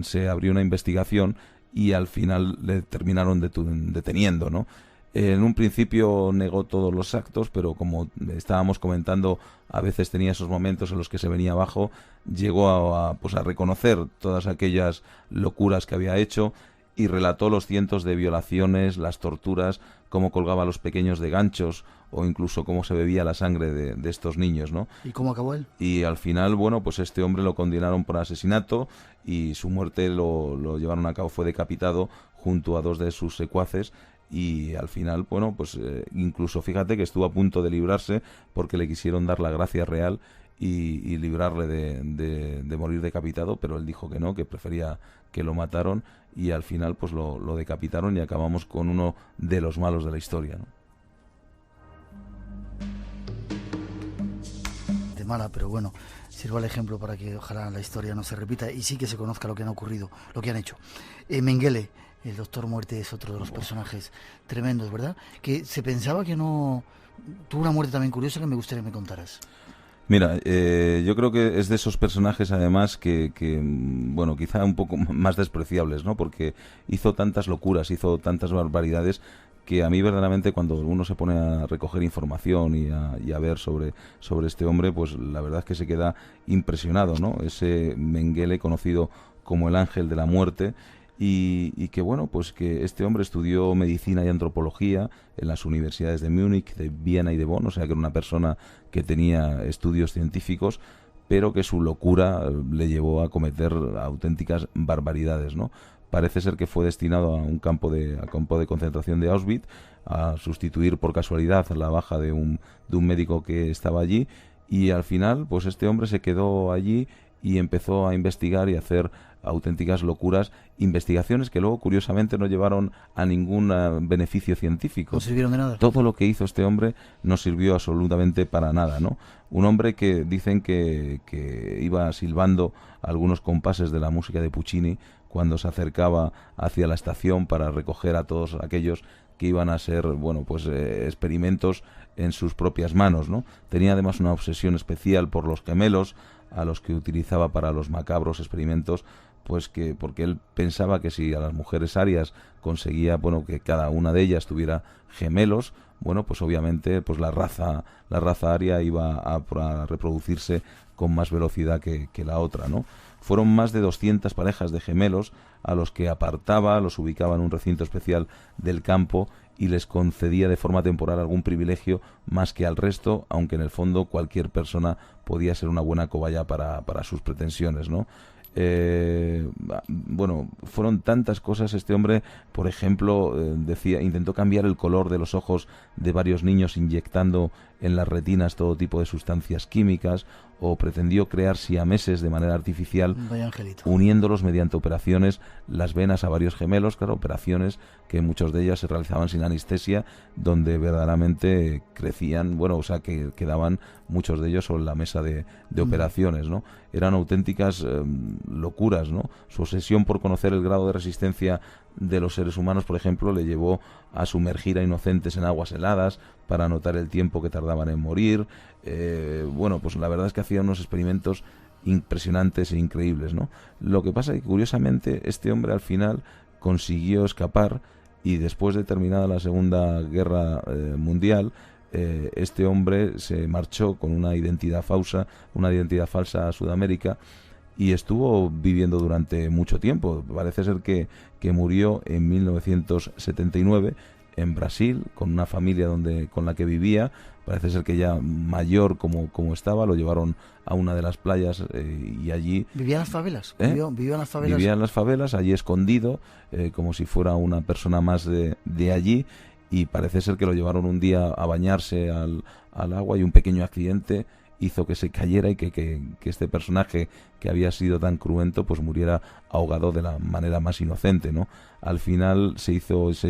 se abrió una investigación y al final le terminaron deteniendo, ¿no? En un principio negó todos los actos, pero como estábamos comentando, a veces tenía esos momentos en los que se venía abajo, llegó a reconocer todas aquellas locuras que había hecho y relató los cientos de violaciones, las torturas, cómo colgaba a los pequeños de ganchos o incluso cómo se bebía la sangre de estos niños, ¿no? ¿Y cómo acabó él? Y al final, bueno, pues este hombre lo condenaron por asesinato y su muerte lo llevaron a cabo, fue decapitado junto a 2 de sus secuaces. Y al final, bueno, pues incluso fíjate que estuvo a punto de librarse porque le quisieron dar la gracia real y librarle de morir decapitado, pero él dijo que no, que prefería que lo mataron y al final pues lo decapitaron y acabamos con uno de los malos de la historia, ¿no? De mala, pero bueno, sirva el ejemplo para que ojalá la historia no se repita y sí que se conozca lo que han ocurrido, lo que han hecho. Mengele, el Doctor Muerte, es otro de los personajes tremendos, ¿verdad? Que se pensaba que no... Tuvo una muerte también curiosa que me gustaría que me contaras. Mira, yo creo que es de esos personajes además que bueno, quizá un poco más despreciables, ¿no? Porque hizo tantas locuras, hizo tantas barbaridades que a mí verdaderamente cuando uno se pone a recoger información y a ver sobre este hombre, pues la verdad es que se queda impresionado, ¿no? Ese Mengele conocido como el Ángel de la Muerte. Y que bueno, pues que este hombre estudió medicina y antropología en las universidades de Múnich, de Viena y de Bonn, o sea que era una persona que tenía estudios científicos, pero que su locura le llevó a cometer auténticas barbaridades, ¿no? Parece ser que fue destinado a un campo de concentración de Auschwitz, a sustituir por casualidad la baja de un médico que estaba allí, y al final pues este hombre se quedó allí y empezó a investigar y a hacer auténticas locuras, investigaciones que luego curiosamente no llevaron a ningún beneficio científico. No sirvieron de nada. Todo lo que hizo este hombre no sirvió absolutamente para nada, ¿no? Un hombre que dicen que iba silbando algunos compases de la música de Puccini cuando se acercaba hacia la estación para recoger a todos aquellos que iban a ser, bueno, pues experimentos en sus propias manos, ¿no? Tenía además una obsesión especial por los gemelos, a los que utilizaba para los macabros experimentos, pues porque él pensaba que si a las mujeres arias conseguía, bueno, que cada una de ellas tuviera gemelos, bueno, pues obviamente pues la raza aria iba a reproducirse con más velocidad que la otra, ¿no? Fueron más de 200 parejas de gemelos a los que apartaba, los ubicaba en un recinto especial del campo y les concedía de forma temporal algún privilegio más que al resto, aunque en el fondo cualquier persona podía ser una buena cobaya para sus pretensiones, ¿no? Bueno, fueron tantas cosas. Este hombre, por ejemplo, intentó cambiar el color de los ojos de varios niños inyectando en las retinas todo tipo de sustancias químicas, o pretendió crear siameses de manera artificial, uniéndolos mediante operaciones las venas a varios gemelos, claro, operaciones que muchos de ellas se realizaban sin anestesia, donde verdaderamente crecían, bueno, o sea, que quedaban muchos de ellos sobre la mesa de operaciones, ¿no? Eran auténticas locuras, ¿no? Su obsesión por conocer el grado de resistencia de los seres humanos, por ejemplo, le llevó a sumergir a inocentes en aguas heladas para notar el tiempo que tardaban en morir. Bueno, pues la verdad es que hacía unos experimentos impresionantes e increíbles, ¿no? Lo que pasa es que curiosamente este hombre al final consiguió escapar, y después de terminada la Segunda Guerra Mundial, este hombre se marchó con una identidad falsa a Sudamérica, y estuvo viviendo durante mucho tiempo. Parece ser que murió en 1979 en Brasil, con una familia con la que vivía. Parece ser que ya mayor como estaba, lo llevaron a una de las playas y allí... ¿Vivía en las favelas? ¿Vivió en las favelas? Vivía en las favelas, allí escondido, como si fuera una persona más de allí, y parece ser que lo llevaron un día a bañarse al agua, y un pequeño accidente hizo que se cayera y que este personaje, que había sido tan cruento, pues muriera ahogado de la manera más inocente, ¿no? Al final se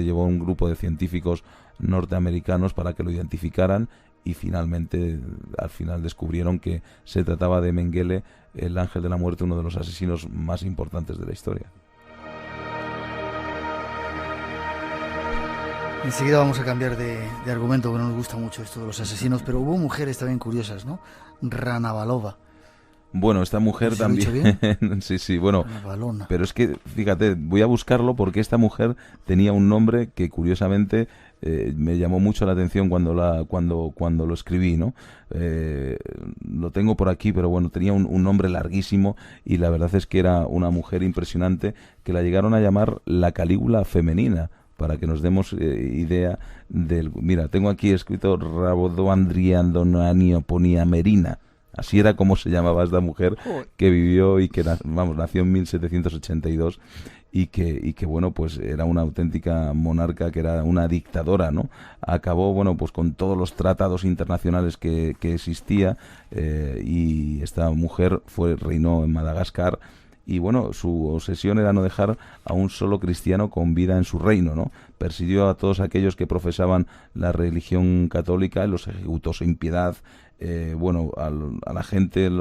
llevó un grupo de científicos norteamericanos para que lo identificaran, y finalmente al final descubrieron que se trataba de Mengele, el Ángel de la Muerte, uno de los asesinos más importantes de la historia. Enseguida vamos a cambiar de argumento, porque no nos gusta mucho esto de los asesinos, pero hubo mujeres también curiosas, ¿no? Ranavalova. Bueno, esta mujer ¿Sí lo he también... dicho bien? sí, bueno, Ranavalona. pero es que, fíjate, voy a buscarlo porque esta mujer tenía un nombre que curiosamente me llamó mucho la atención cuando lo escribí, ¿no? Lo tengo por aquí, pero bueno, tenía un nombre larguísimo y la verdad es que era una mujer impresionante que la llegaron a llamar la Calígula femenina, para que nos demos idea del... Mira, tengo aquí escrito Rabodoandriandonanioponia Merina. Así era como se llamaba esta mujer que vivió y que nació en 1782 y que bueno, pues era una auténtica monarca, que era una dictadora, ¿no? Acabó, bueno, pues con todos los tratados internacionales que existía, y esta mujer reinó en Madagascar. Y bueno, su obsesión era no dejar a un solo cristiano con vida en su reino, ¿no? Persiguió a todos aquellos que profesaban la religión católica, los ejecutó sin piedad. Bueno, a la gente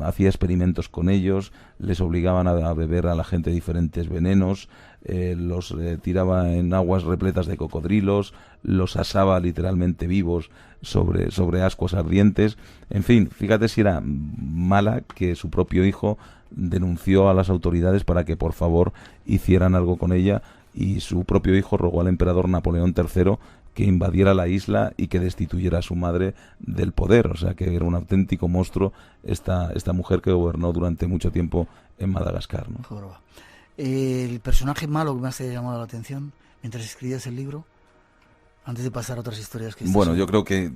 hacía experimentos con ellos, les obligaban a beber a la gente diferentes venenos, los tiraba en aguas repletas de cocodrilos, los asaba literalmente vivos sobre ascuas ardientes. En fin, fíjate si era mala que su propio hijo denunció a las autoridades para que por favor hicieran algo con ella, y su propio hijo rogó al emperador Napoleón III que invadiera la isla y que destituyera a su madre del poder. O sea que era un auténtico monstruo esta mujer que gobernó durante mucho tiempo en Madagascar, ¿no? El personaje malo que más te ha llamado la atención mientras escribías el libro, antes de pasar a otras historias que... Bueno, yo creo que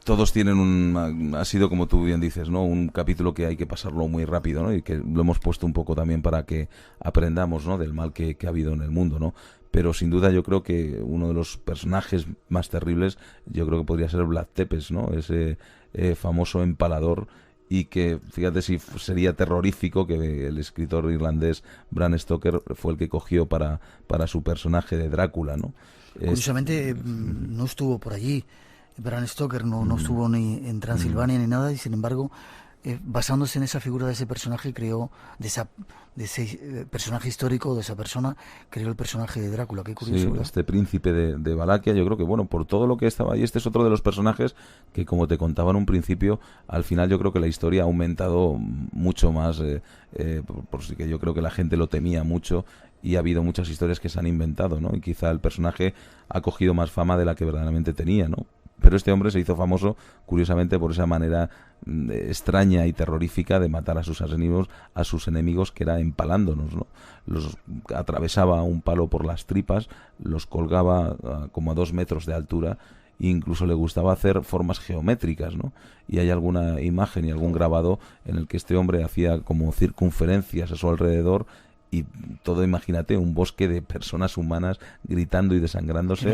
todos tienen ha sido como tú bien dices, ¿no? Un capítulo que hay que pasarlo muy rápido, ¿no? Y que lo hemos puesto un poco también para que aprendamos, ¿no? Del mal que ha habido en el mundo, ¿no? Pero sin duda yo creo que uno de los personajes más terribles, yo creo que podría ser Vlad Tepes, ¿no? Ese famoso empalador, y que, fíjate si sería terrorífico que el escritor irlandés Bram Stoker fue el que cogió para su personaje de Drácula, ¿no? Curiosamente no estuvo por allí. Bram Stoker no estuvo ni en Transilvania ni nada, y sin embargo, basándose en esa figura de ese personaje, creó de ese personaje histórico, de esa persona, creó el personaje de Drácula. Qué curioso, sí, ¿verdad? Este príncipe de Valaquia, yo creo que, bueno, por todo lo que estaba ahí, este es otro de los personajes que, como te contaba en un principio, al final yo creo que la historia ha aumentado mucho más, por sí que yo creo que la gente lo temía mucho, y ha habido muchas historias que se han inventado, ¿no? Y quizá el personaje ha cogido más fama de la que verdaderamente tenía, ¿no? Pero este hombre se hizo famoso, curiosamente, por esa manera extraña y terrorífica de matar a sus enemigos, que era empalándonos, ¿no? Los atravesaba un palo por las tripas, los colgaba como a 2 metros de altura, e incluso le gustaba hacer formas geométricas, ¿no? Y hay alguna imagen y algún grabado en el que este hombre hacía como circunferencias a su alrededor, y todo, imagínate, un bosque de personas humanas gritando y desangrándose, que no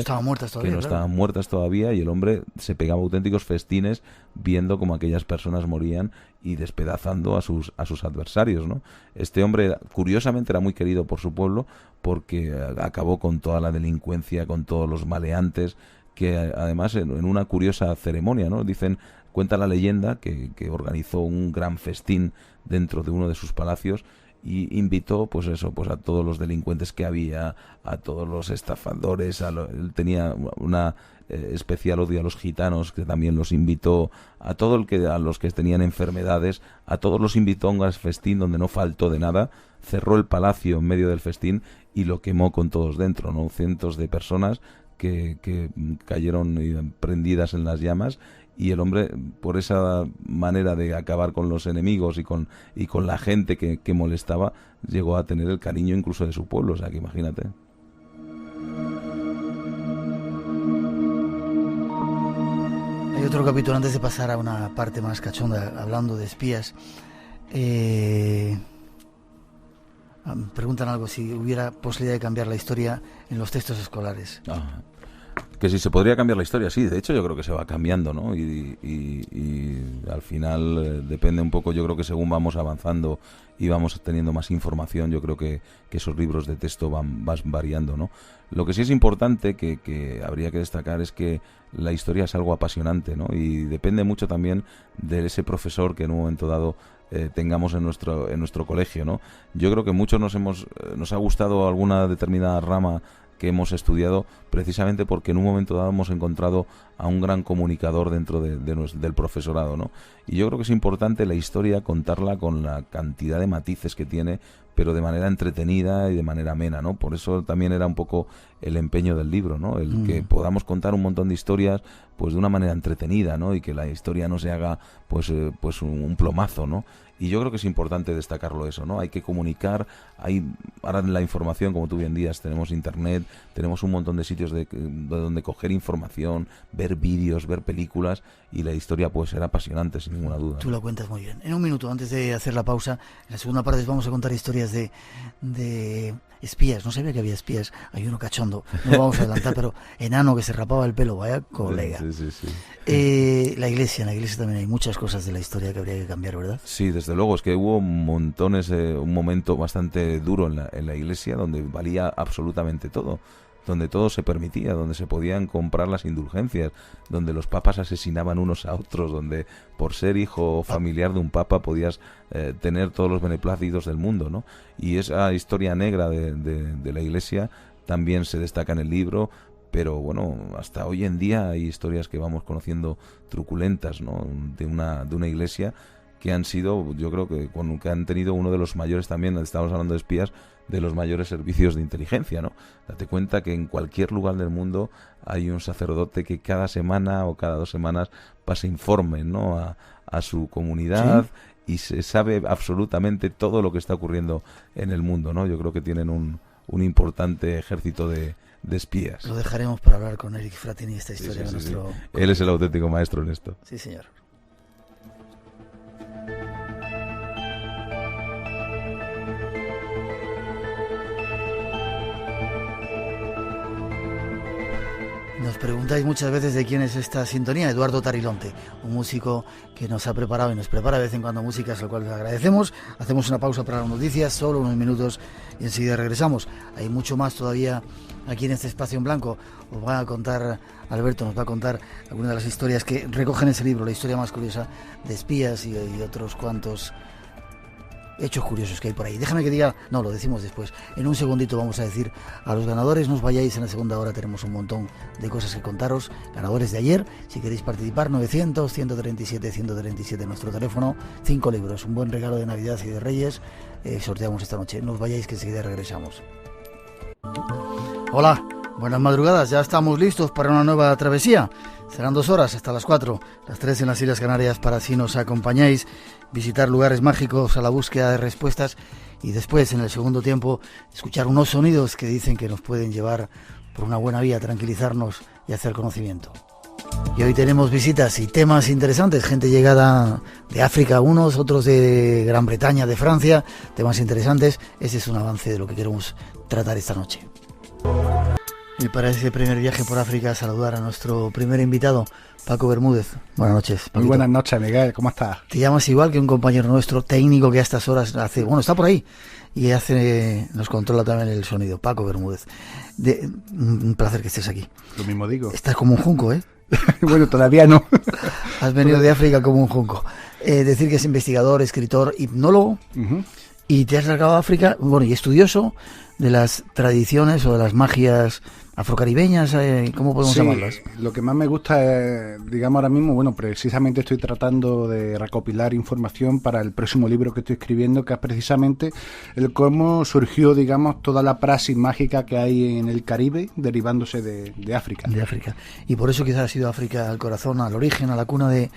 estaban muertas todavía, y el hombre se pegaba auténticos festines viendo como aquellas personas morían y despedazando a sus adversarios, ¿no? Este hombre, curiosamente, era muy querido por su pueblo, porque acabó con toda la delincuencia, con todos los maleantes, que además en una curiosa ceremonia, ¿no? Cuenta la leyenda que organizó un gran festín dentro de uno de sus palacios, y invitó, pues a todos los delincuentes que había, a todos los estafadores, él tenía una especial odio a los gitanos, que también los invitó, a los que tenían enfermedades, a todos los invitó a un gran festín donde no faltó de nada, cerró el palacio en medio del festín y lo quemó con todos dentro, ¿no? Cientos de personas que cayeron prendidas en las llamas. Y el hombre, por esa manera de acabar con los enemigos y con la gente que molestaba, llegó a tener el cariño incluso de su pueblo. O sea, que imagínate. Hay otro capítulo, antes de pasar a una parte más cachonda, hablando de espías. Preguntan algo, si hubiera posibilidad de cambiar la historia en los textos escolares. Que si se podría cambiar la historia, sí, de hecho yo creo que se va cambiando, ¿no? Y al final depende un poco, yo creo que según vamos avanzando y vamos teniendo más información, yo creo que esos libros de texto van variando, ¿no? Lo que sí es importante, que habría que destacar, es que la historia es algo apasionante, ¿no? Y depende mucho también de ese profesor que en un momento dado tengamos en nuestro colegio, ¿no? Yo creo que muchos nos ha gustado alguna determinada rama que hemos estudiado, precisamente porque en un momento dado hemos encontrado a un gran comunicador dentro del profesorado, ¿no? Y yo creo que es importante la historia contarla con la cantidad de matices que tiene, pero de manera entretenida y de manera amena, ¿no? Por eso también era un poco el empeño del libro, ¿no? El que podamos contar un montón de historias pues de una manera entretenida, ¿no? Y que la historia no se haga pues un plomazo, ¿no? Y yo creo que es importante destacarlo eso, ¿no? Hay que comunicar, ahora en la información, como tú bien dices, tenemos internet, tenemos un montón de sitios de donde coger información, ver vídeos, ver películas, y la historia puede ser apasionante, sin ninguna duda. Tú lo cuentas muy bien. En un minuto, antes de hacer la pausa, en la segunda parte vamos a contar historias de espías. No sabía que había espías. Hay uno cachondo, no lo vamos a adelantar, pero enano que se rapaba el pelo, vaya colega. Sí. En la iglesia también hay muchas cosas de la historia que habría que cambiar, ¿verdad? Sí, desde luego, es que hubo montones, un momento bastante duro en la iglesia donde valía absolutamente todo, donde todo se permitía, donde se podían comprar las indulgencias, donde los papas asesinaban unos a otros, donde por ser hijo familiar de un papa podías tener todos los beneplácitos del mundo, ¿no? Y esa historia negra de la iglesia también se destaca en el libro. Pero bueno, hasta hoy en día hay historias que vamos conociendo truculentas, ¿no? de una iglesia que han sido, yo creo que han tenido uno de los mayores también, estamos hablando de espías, de los mayores servicios de inteligencia, ¿no? Date cuenta que en cualquier lugar del mundo hay un sacerdote que cada semana o cada 2 semanas pasa informe, ¿no? a su comunidad. ¿Sí? Y se sabe absolutamente todo lo que está ocurriendo en el mundo, ¿no? Yo creo que tienen un importante ejército de espías. Lo dejaremos para hablar con Eric Fratini esta historia. Sí. Él es el auténtico maestro en esto. Sí, señor. Nos preguntáis muchas veces de quién es esta sintonía. Eduardo Tarilonte, un músico que nos ha preparado y nos prepara de vez en cuando músicas, al cual les agradecemos. Hacemos una pausa para las noticias, solo unos minutos, y enseguida regresamos. Hay mucho más todavía aquí en este espacio en blanco. Os va a contar Alberto, nos va a contar algunas de las historias que recogen ese libro, la historia más curiosa de espías y otros cuantos hechos curiosos que hay por ahí. Déjame que diga, no, lo decimos después. En un segundito vamos a decir a los ganadores, no os vayáis, en la segunda hora tenemos un montón de cosas que contaros. Ganadores de ayer, si queréis participar, 900-137-137 nuestro teléfono, 5 libros, un buen regalo de Navidad y de Reyes, sorteamos esta noche. No os vayáis, que enseguida regresamos. Hola, buenas madrugadas, ya estamos listos para una nueva travesía. Serán 2 horas hasta las 4, las 3 en las Islas Canarias, para si nos acompañáis, visitar lugares mágicos a la búsqueda de respuestas, y después, en el segundo tiempo, escuchar unos sonidos que dicen que nos pueden llevar por una buena vía, tranquilizarnos y hacer conocimiento. Y hoy tenemos visitas y temas interesantes, gente llegada de África, unos, otros de Gran Bretaña, de Francia, temas interesantes. Ese es un avance de lo que queremos tratar esta noche. Y para ese primer viaje por África, saludar a nuestro primer invitado, Paco Bermúdez. Buenas noches, Paquito. Muy buenas noches, Miguel, ¿cómo estás? Te llamas igual que un compañero nuestro técnico que a estas horas está por ahí y nos controla también el sonido, Paco Bermúdez. Un placer que estés aquí. Lo mismo digo. Estás como un junco, ¿eh? Bueno, todavía no. Has venido de África como un junco. Decir que es investigador, escritor, hipnólogo, y te has largado a África, bueno, y estudioso de las tradiciones o de las magias afrocaribeñas, ¿cómo podemos llamarlas? Lo que más me gusta es, digamos, ahora mismo, bueno, precisamente estoy tratando de recopilar información para el próximo libro que estoy escribiendo, que es precisamente el cómo surgió, digamos, toda la praxis mágica que hay en el Caribe, derivándose de África. De África. Y por eso quizás ha sido África al corazón, al origen, a la cuna de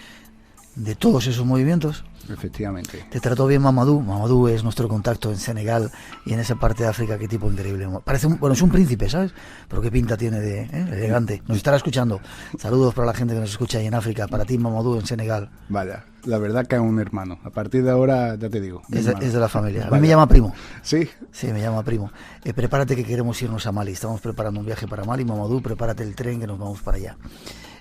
todos esos movimientos. Efectivamente. Te trató bien Mamadou. Mamadou es nuestro contacto en Senegal y en esa parte de África. Qué tipo increíble. Parece es un príncipe, ¿sabes? Pero qué pinta tiene de elegante. Nos estará escuchando. Saludos para la gente que nos escucha ahí en África. Para ti, Mamadou, en Senegal. Vaya, la verdad que es un hermano. A partir de ahora, ya te digo. Es de la familia. A mí me llama primo. ¿Sí? Sí, me llama primo. Prepárate que queremos irnos a Mali. Estamos preparando un viaje para Mali. Mamadou, prepárate el tren que nos vamos para allá.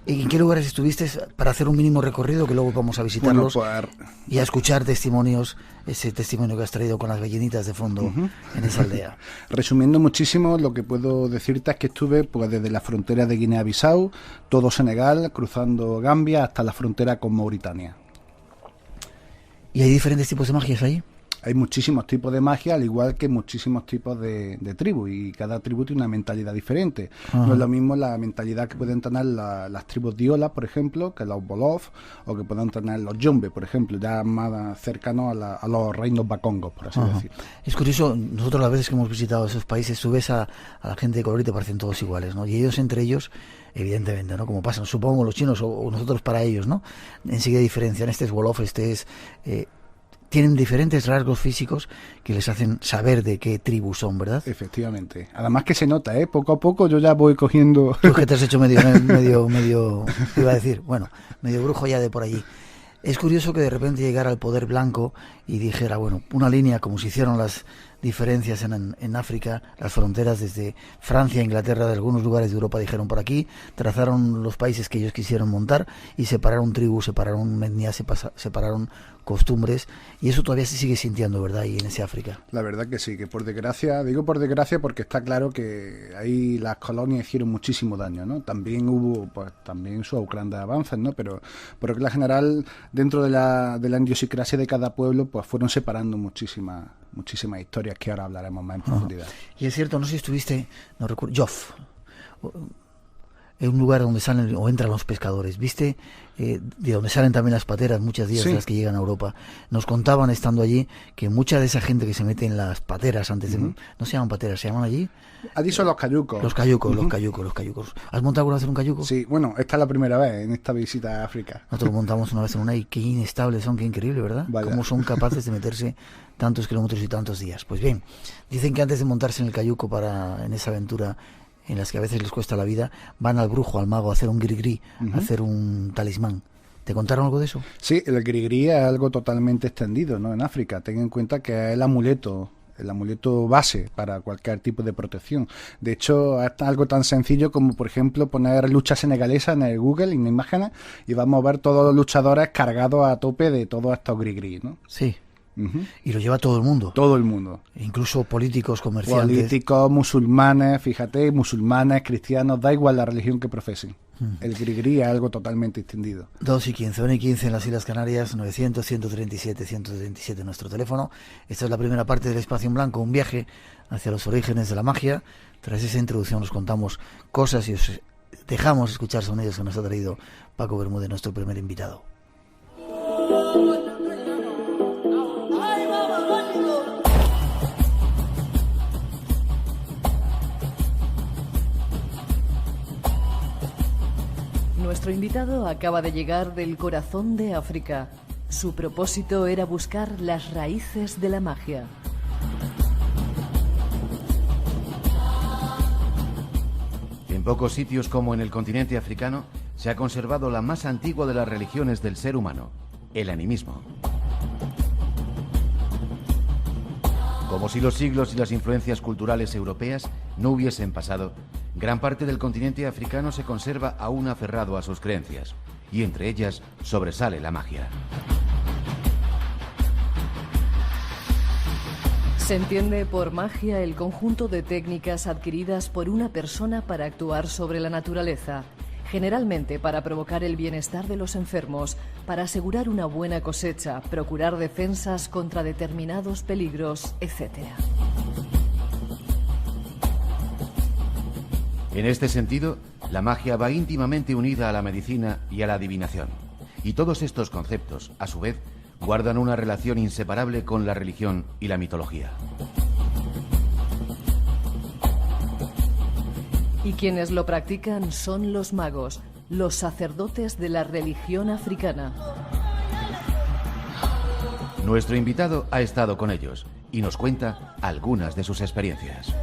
¿En qué lugares estuviste para hacer un mínimo recorrido que luego vamos a visitarlos? Bueno, y a escuchar testimonios, ese testimonio que has traído con las gallinitas de fondo en esa aldea? Resumiendo muchísimo, lo que puedo decirte es que estuve pues desde la frontera de Guinea-Bissau, todo Senegal, cruzando Gambia hasta la frontera con Mauritania. ¿Y hay diferentes tipos de magias ahí? hay muchísimos tipos de magia, al igual que muchísimos tipos de tribus, y cada tribu tiene una mentalidad diferente. No es lo mismo la mentalidad que pueden tener las tribus diolas, por ejemplo, que los Bolov, o que pueden tener los Yombe, por ejemplo, ya más cercanos a los reinos bakongos, por así decirlo. Es curioso, nosotros las veces que hemos visitado esos países, tú ves a la gente de color y te parecen todos iguales, ¿no? Y ellos entre ellos, evidentemente, ¿no? Como pasan, supongo, los chinos o nosotros para ellos, ¿no? Enseguida diferencian, este es Wolof, este es... tienen diferentes rasgos físicos que les hacen saber de qué tribu son, ¿verdad? Efectivamente. Además que se nota, poco a poco yo ya voy cogiendo... Tú que te has hecho medio, iba a decir, bueno, medio brujo ya de por allí. Es curioso que de repente llegara el poder blanco y dijera, bueno, una línea como se hicieron las diferencias en África, las fronteras desde Francia, Inglaterra, de algunos lugares de Europa dijeron por aquí, trazaron los países que ellos quisieron montar y separaron tribus, separaron etnias, separaron costumbres, y eso todavía se sigue sintiendo, ¿verdad? Y en ese África. La verdad que sí, que por desgracia, digo por desgracia porque está claro que ahí las colonias hicieron muchísimo daño, ¿no? También hubo, pues también sus grandes avances, ¿no? Pero que la general, dentro de la idiosincrasia de cada pueblo, pues fueron separando muchísimas historias que ahora hablaremos más en profundidad. Y es cierto, no sé si estuviste, no recuerdo, Jof, es un lugar donde salen o entran los pescadores, ¿viste? De donde salen también las pateras, muchas días de las que llegan a Europa. Nos contaban estando allí que mucha de esa gente que se mete en las pateras antes de... ¿No se llaman pateras? ¿Se llaman allí? Allí son los cayucos. Los cayucos. ¿Has montado alguna vez en un cayuco? Sí, bueno, esta es la primera vez en esta visita a África. Nosotros montamos una vez en una y qué inestables son, qué increíble, ¿verdad? Vaya. Cómo son capaces de meterse tantos kilómetros y tantos días. Pues bien, dicen que antes de montarse en el cayuco en esa aventura en las que a veces les cuesta la vida, van al brujo, al mago, a hacer un grigri, a hacer un talismán. ¿Te contaron algo de eso? Sí, el grigri es algo totalmente extendido, ¿no? En África. Ten en cuenta que es el amuleto base para cualquier tipo de protección. De hecho, es algo tan sencillo como, por ejemplo, poner lucha senegalesa en el Google, en imágenes, y vamos a ver todos los luchadores cargados a tope de todos estos grigri, ¿no? Sí. Y lo lleva todo el mundo. Todo el mundo. Incluso políticos, comerciantes. Políticos, musulmanes, fíjate, musulmanes, cristianos, da igual la religión que profesen. El grigri es algo totalmente extendido. 2:15, 1:15 en las Islas Canarias, 900-137-137 nuestro teléfono. Esta es la primera parte del Espacio en Blanco, un viaje hacia los orígenes de la magia. Tras esa introducción nos contamos cosas y os dejamos escuchar sonidos que nos ha traído Paco Bermúdez, nuestro primer invitado. Nuestro invitado acaba de llegar del corazón de África. Su propósito era buscar las raíces de la magia. En pocos sitios como en el continente africano se ha conservado la más antigua de las religiones del ser humano, el animismo. Como si los siglos y las influencias culturales europeas no hubiesen pasado, gran parte del continente africano se conserva aún aferrado a sus creencias, y entre ellas sobresale la magia. Se entiende por magia el conjunto de técnicas adquiridas por una persona para actuar sobre la naturaleza, generalmente para provocar el bienestar de los enfermos, para asegurar una buena cosecha, procurar defensas contra determinados peligros, etc. En este sentido, la magia va íntimamente unida a la medicina y a la adivinación. Y todos estos conceptos, a su vez, guardan una relación inseparable con la religión y la mitología. Y quienes lo practican son los magos, los sacerdotes de la religión africana. Nuestro invitado ha estado con ellos y nos cuenta algunas de sus experiencias.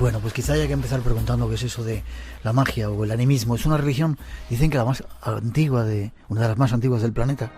Bueno, pues quizá haya que empezar preguntando qué es eso de la magia o el animismo. Es una religión, dicen que la más antigua, una de las más antiguas del planeta.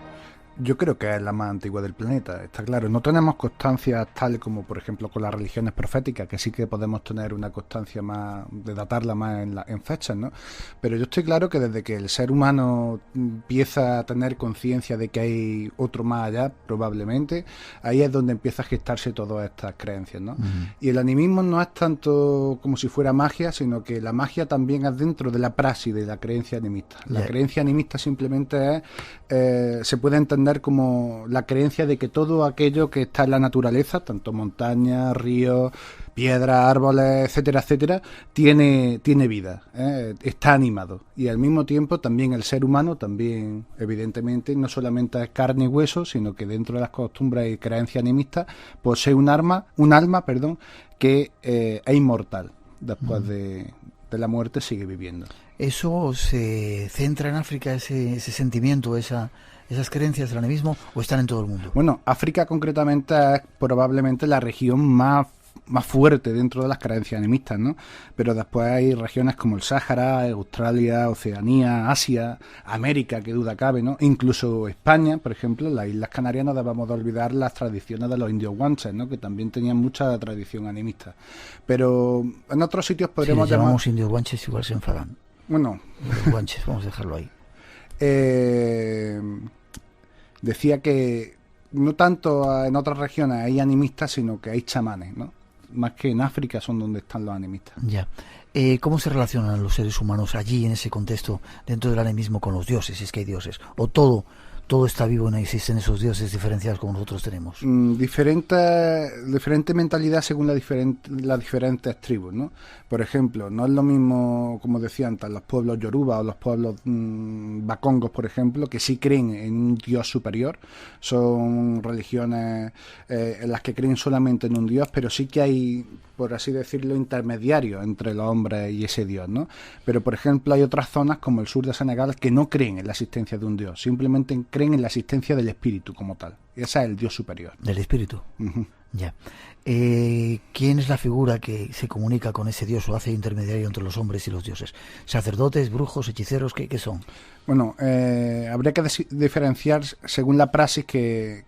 Yo creo que es la más antigua del planeta, está claro. No tenemos constancia tal como, por ejemplo, con las religiones proféticas, que sí que podemos tener una constancia más, de datarla más en fechas, ¿no? Pero yo estoy claro que desde que el ser humano empieza a tener conciencia de que hay otro más allá, probablemente, ahí es donde empieza a gestarse todas estas creencias, ¿no? Y el animismo no es tanto como si fuera magia, sino que la magia también es dentro de la praxis de la creencia animista. La creencia animista simplemente es, se puede entender como la creencia de que todo aquello que está en la naturaleza, tanto montañas, ríos, piedras, árboles, etcétera, etcétera, tiene vida, está animado. Y al mismo tiempo también el ser humano, también evidentemente, no solamente es carne y hueso, sino que dentro de las costumbres y creencias animistas posee un alma, que es inmortal. Después de la muerte sigue viviendo. ¿Eso se centra en África, ese sentimiento, esas creencias del animismo, o están en todo el mundo? Bueno, África concretamente es probablemente la región más fuerte dentro de las creencias animistas, ¿no? Pero después hay regiones como el Sáhara, Australia, Oceanía, Asia, América, que duda cabe, ¿no? Incluso España, por ejemplo, las Islas Canarias, no debemos de olvidar las tradiciones de los indios guanches, ¿no? Que también tenían mucha tradición animista. Pero en otros sitios podríamos si llamamos indios guanches, igual se enfadan. Bueno, los guanches, vamos a dejarlo ahí. Decía que no tanto en otras regiones hay animistas, sino que hay chamanes, ¿no? Más que en África son donde están los animistas. Ya. ¿Cómo se relacionan los seres humanos allí, en ese contexto, dentro del animismo, con los dioses, si es que hay dioses? ¿O todo está vivo y no existen esos dioses diferenciados como nosotros tenemos? Diferente mentalidad según las diferentes tribus, ¿no? Por ejemplo, no es lo mismo, como decía antes, los pueblos yoruba o los pueblos bakongos, por ejemplo, que sí creen en un dios superior. Son religiones en las que creen solamente en un dios, pero sí que hay, por así decirlo, intermediarios entre los hombres y ese dios, ¿no? Pero, por ejemplo, hay otras zonas, como el sur de Senegal, que no creen en la existencia de un dios, simplemente creen en la existencia del espíritu como tal. Ese es el dios superior. ¿Del espíritu? Uh-huh. Ya. ¿Quién es la figura que se comunica con ese dios o hace intermediario entre los hombres y los dioses? ¿Sacerdotes, brujos, hechiceros? ¿Qué son? Bueno, habría que diferenciar según la praxis que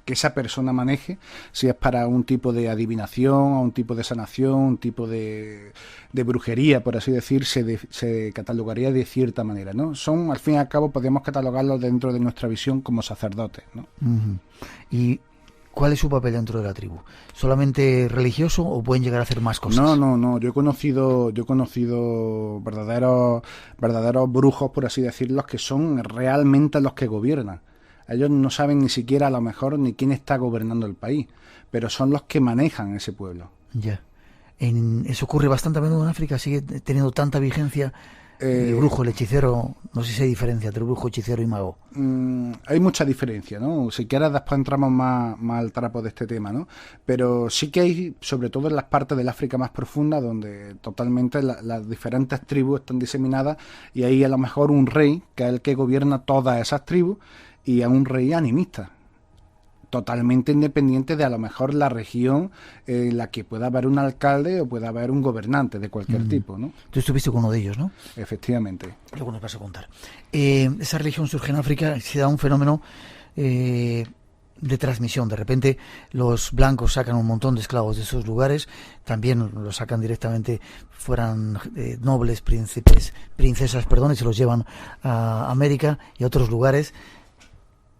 esa persona maneje, si es para un tipo de adivinación, o un tipo de sanación, un tipo de brujería, por así decir, se catalogaría de cierta manera, ¿no? Son, al fin y al cabo, podemos catalogarlos dentro de nuestra visión como sacerdotes, ¿no? Uh-huh. ¿Y cuál es su papel dentro de la tribu? ¿Solamente religioso o pueden llegar a hacer más cosas? No. Yo he conocido verdaderos brujos, por así decirlo, que son realmente los que gobiernan. Ellos no saben ni siquiera a lo mejor ni quién está gobernando el país, pero son los que manejan ese pueblo. Ya. Eso ocurre bastante a menudo en África, sigue teniendo tanta vigencia. El brujo, el hechicero, no sé si hay diferencia entre brujo, hechicero y mago. Hay mucha diferencia, ¿no? Si quieres después entramos más al trapo de este tema, ¿no? Pero sí que hay, sobre todo en las partes del África más profunda, donde totalmente las diferentes tribus están diseminadas, y hay a lo mejor un rey, que es el que gobierna todas esas tribus, y es un rey animista, totalmente independiente de a lo mejor la región en la que pueda haber un alcalde o pueda haber un gobernante de cualquier tipo, ¿no? Tú estuviste con uno de ellos, ¿no? Efectivamente. Luego nos vas a contar. Esa religión surge en África, se da un fenómeno de transmisión. De repente los blancos sacan un montón de esclavos de esos lugares, también los sacan directamente, fueran nobles, príncipes, princesas, y se los llevan a América y a otros lugares.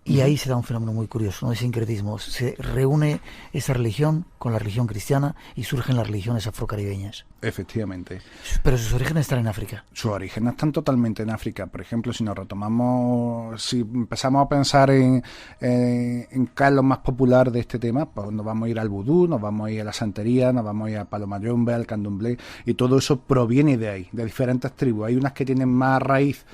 Y ahí se da un fenómeno muy curioso, ¿no? De sincretismo. Se reúne esa religión con la religión cristiana y surgen las religiones afrocaribeñas. Efectivamente. Pero sus orígenes están en África. Sus orígenes están totalmente en África. Por ejemplo, si empezamos a pensar en qué es lo más popular de este tema, pues nos vamos a ir al vudú, nos vamos a ir a la santería, nos vamos a ir a Palomayombe, al candomblé, y todo eso proviene de ahí, de diferentes tribus. Hay unas que tienen más raíz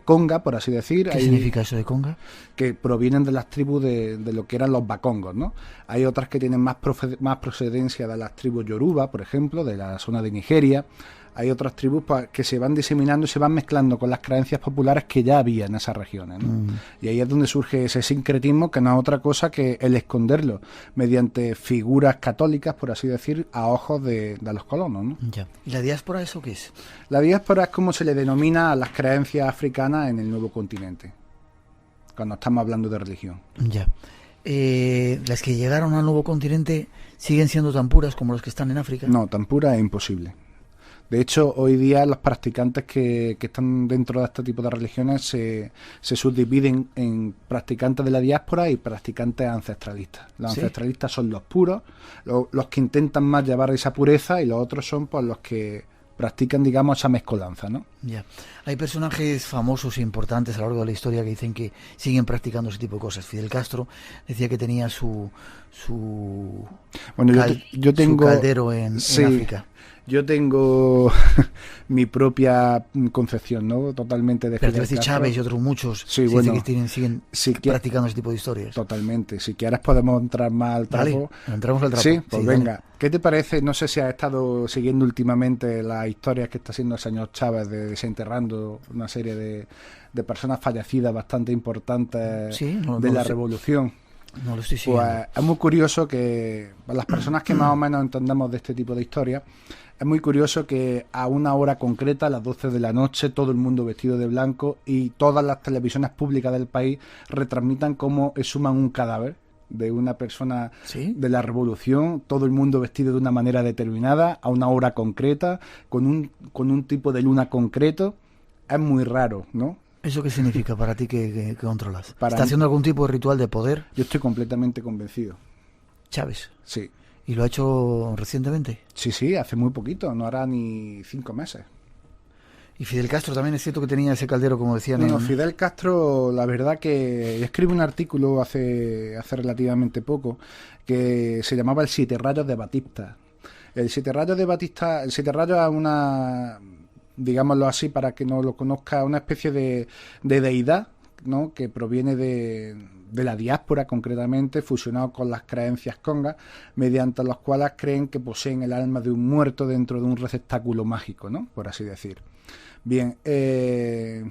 conga, por así decir. ¿Qué significa eso de conga? Que provienen de las tribus de lo que eran los bakongos, ¿no? Hay otras que tienen más procedencia de las tribus yoruba, por ejemplo, de la zona de Nigeria. Hay otras tribus que se van diseminando y se van mezclando con las creencias populares que ya había en esas regiones, ¿no? Y ahí es donde surge ese sincretismo, que no es otra cosa que el esconderlo mediante figuras católicas, por así decir, a ojos de los colonos, ¿no? Ya. ¿Y la diáspora eso qué es? La diáspora es como se le denomina a las creencias africanas en el nuevo continente. cuando estamos hablando de religión. Ya. Las que llegaron al nuevo continente siguen siendo tan puras como las que están en África. No, tan pura es imposible. De hecho, hoy día los practicantes que están dentro de este tipo de religiones se subdividen en practicantes de la diáspora y practicantes ancestralistas. Los ancestralistas son los puros, los que intentan más llevar esa pureza, y los otros son pues los que practican, digamos, esa mezcolanza, ¿no? Ya. Hay personajes famosos e importantes a lo largo de la historia que dicen que siguen practicando ese tipo de cosas. Fidel Castro decía que tenía su yo tengo su caldero en África. Yo tengo mi propia concepción, ¿no? Totalmente de Pero Fidel Castro. Chávez y otros muchos bueno, que siguen practicando ese tipo de historias. Totalmente. Si quieres podemos entrar más al trapo. Dale, entramos al trapo. Sí, pues venga. Dale. ¿Qué te parece? No sé si has estado siguiendo últimamente las historias que está haciendo el señor Chávez de desenterrando una serie de personas fallecidas bastante importantes de la revolución. No lo estoy siguiendo. Pues es muy curioso que las personas que más o menos entendemos de este tipo de historias, es muy curioso que a una hora concreta, a las 12 de la noche, todo el mundo vestido de blanco y todas las televisiones públicas del país retransmitan cómo exhuman un cadáver de una persona de la revolución, todo el mundo vestido de una manera determinada, a una hora concreta, con un tipo de luna concreto. Es muy raro, ¿no? ¿Eso qué significa para ti que controlas? ¿Está haciendo algún tipo de ritual de poder? Yo estoy completamente convencido. Chávez. Sí. ¿Y lo ha hecho recientemente? Sí, hace muy poquito, no hará ni 5 meses. ¿Y Fidel Castro también es cierto que tenía ese caldero, como decían? Bueno, Fidel Castro, la verdad que escribe un artículo hace relativamente poco que se llamaba El Siete Rayos de Batista. El Siete Rayos es una, digámoslo así para que no lo conozca, una especie de deidad, ¿no? Que proviene de la diáspora concretamente, fusionado con las creencias congas, mediante las cuales creen que poseen el alma de un muerto dentro de un receptáculo mágico, ¿no? Por así decir. Bien,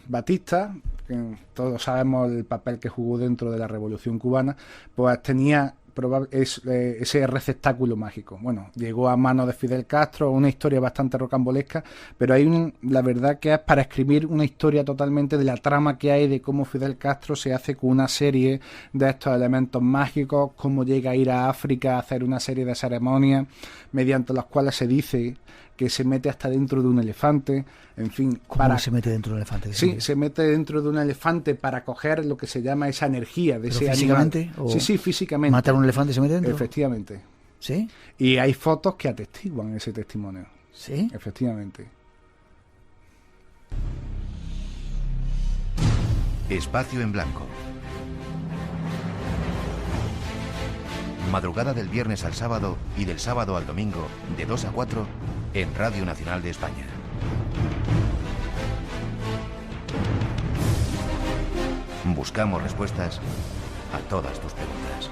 Batista, que todos sabemos el papel que jugó dentro de la Revolución Cubana, pues tenía ese receptáculo mágico. Bueno, llegó a manos de Fidel Castro, una historia bastante rocambolesca, pero la verdad que es para escribir una historia totalmente de la trama que hay de cómo Fidel Castro se hace con una serie de estos elementos mágicos, cómo llega a ir a África a hacer una serie de ceremonias mediante las cuales se dice que se mete hasta dentro de un elefante, en fin. ¿Cómo se mete dentro de un elefante? Sí, se mete dentro de un elefante para coger lo que se llama esa energía de ese físicamente, animal. Sí, físicamente. ¿Matar a un elefante y se mete dentro? Efectivamente. ¿Sí? Y hay fotos que atestiguan ese testimonio. ¿Sí? Efectivamente. Espacio en blanco. Madrugada del viernes al sábado y del sábado al domingo, de 2 a 4, en Radio Nacional de España. Buscamos respuestas a todas tus preguntas.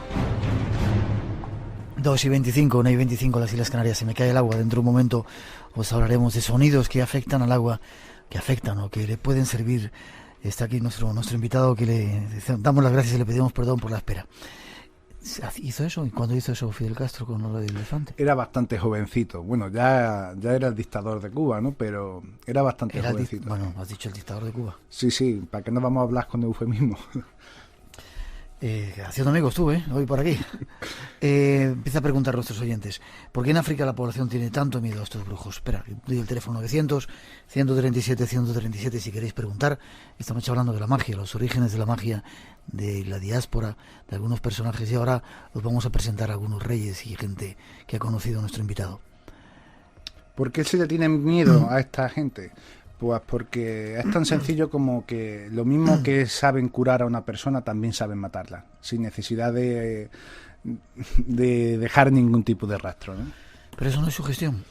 2:25, 1:25 en las Islas Canarias. Se me cae el agua. Dentro de un momento os hablaremos de sonidos que afectan al agua, que afectan o que le pueden servir. Está aquí nuestro invitado, que le damos las gracias y le pedimos perdón por la espera. ¿Hizo eso? ¿Y cuándo hizo eso Fidel Castro con lo del elefante? Era bastante jovencito. Bueno, ya era el dictador de Cuba, ¿no? Pero era bastante jovencito. Bueno, has dicho el dictador de Cuba. Sí, ¿para qué no vamos a hablar con eufemismo? Haciendo amigos tú, hoy por aquí. Empieza a preguntar a nuestros oyentes, ¿por qué en África la población tiene tanto miedo a estos brujos? Espera, doy el teléfono 900-137-137 si queréis preguntar. Esta noche hablando de la magia, los orígenes de la magia, de la diáspora, de algunos personajes, y ahora os vamos a presentar a algunos reyes y gente que ha conocido a nuestro invitado. ¿Por qué se le tiene miedo a esta gente? Pues porque es tan sencillo como que lo mismo que saben curar a una persona, también saben matarla, sin necesidad de dejar ningún tipo de rastro, ¿no? Pero eso no es sugestión.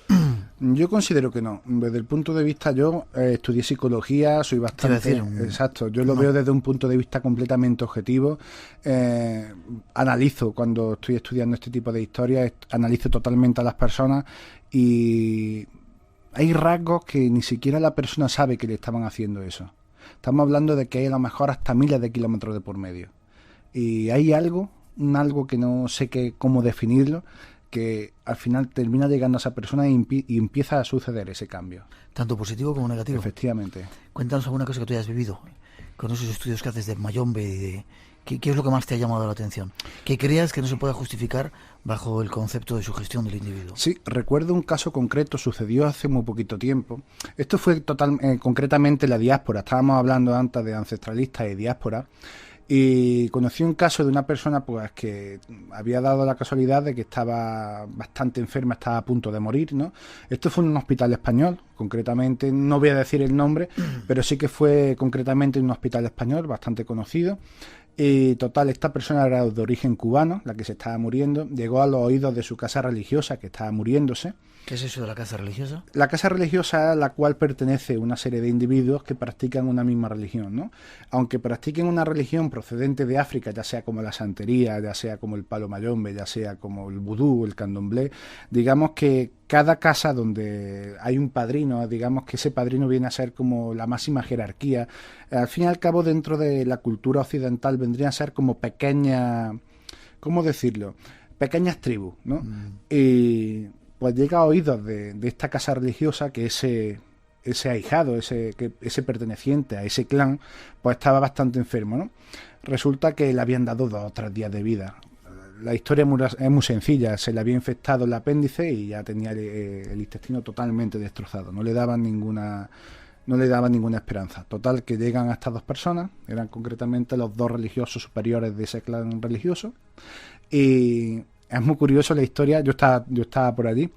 Yo considero que no. Desde el punto de vista, yo estudié psicología, soy bastante... Exacto, yo lo veo desde un punto de vista completamente objetivo. Analizo, cuando estoy estudiando este tipo de historias, analizo totalmente a las personas y... hay rasgos que ni siquiera la persona sabe que le estaban haciendo eso. Estamos hablando de que hay a lo mejor hasta miles de kilómetros de por medio. Y hay algo que no sé cómo definirlo, que al final termina llegando a esa persona y empieza a suceder ese cambio. Tanto positivo como negativo. Efectivamente. Cuéntanos alguna cosa que tú hayas vivido, con esos estudios que haces de Mayombe y de... ¿Qué es lo que más te ha llamado la atención? Que creas que no se pueda justificar bajo el concepto de sugestión del individuo. Sí, recuerdo un caso concreto, sucedió hace muy poquito tiempo. Esto fue concretamente la diáspora. Estábamos hablando antes de ancestralistas y diáspora. Y conocí un caso de una persona pues que había dado la casualidad de que estaba bastante enferma, estaba a punto de morir, ¿no? Esto fue en un hospital español, concretamente, no voy a decir el nombre, pero sí que fue concretamente en un hospital español bastante conocido. Y total, esta persona era de origen cubano, la que se estaba muriendo, llegó a los oídos de su casa religiosa que estaba muriéndose. ¿Qué es eso de la casa religiosa? La casa religiosa es a la cual pertenece una serie de individuos que practican una misma religión, ¿no? Aunque practiquen una religión procedente de África, ya sea como la santería, ya sea como el palo mayombe, ya sea como el vudú, el candomblé, digamos que cada casa donde hay un padrino, digamos que ese padrino viene a ser como la máxima jerarquía. Al fin y al cabo, dentro de la cultura occidental vendrían a ser como pequeñas, ¿cómo decirlo? Pequeñas tribus, ¿no? Y pues llega a oídos de esta casa religiosa que ese ahijado, ese perteneciente a ese clan, pues estaba bastante enfermo, ¿no? Resulta que le habían dado 2 o 3 días de vida. La historia es muy sencilla, se le había infectado el apéndice y ya tenía el intestino totalmente destrozado, no le daban ninguna esperanza. Total, que llegan a estas 2 personas, eran concretamente los 2 religiosos superiores de ese clan religioso, y es muy curioso la historia, yo estaba por allí,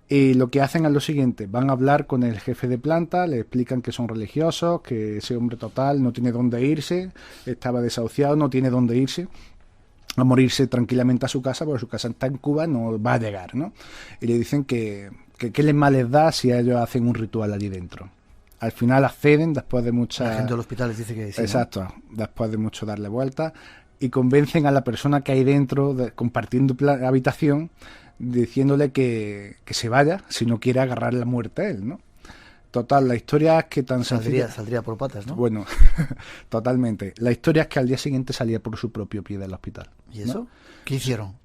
y lo que hacen es lo siguiente: van a hablar con el jefe de planta, le explican que son religiosos, que ese hombre total no tiene dónde irse, estaba desahuciado, no tiene dónde irse, a morirse tranquilamente a su casa, porque su casa está en Cuba, no va a llegar, ¿no? Y le dicen que qué les mal les da si ellos hacen un ritual allí dentro. Al final acceden después de mucha... La gente del hospital les dice que sí, exacto, ¿no? Después de mucho darle vueltas, y convencen a la persona que hay dentro, compartiendo habitación, diciéndole que se vaya si no quiere agarrar la muerte a él, ¿no? Total, la historia es que saldría por patas, ¿no? Bueno, totalmente. La historia es que al día siguiente salía por su propio pie del hospital. ¿Y eso? ¿No? ¿Qué hicieron?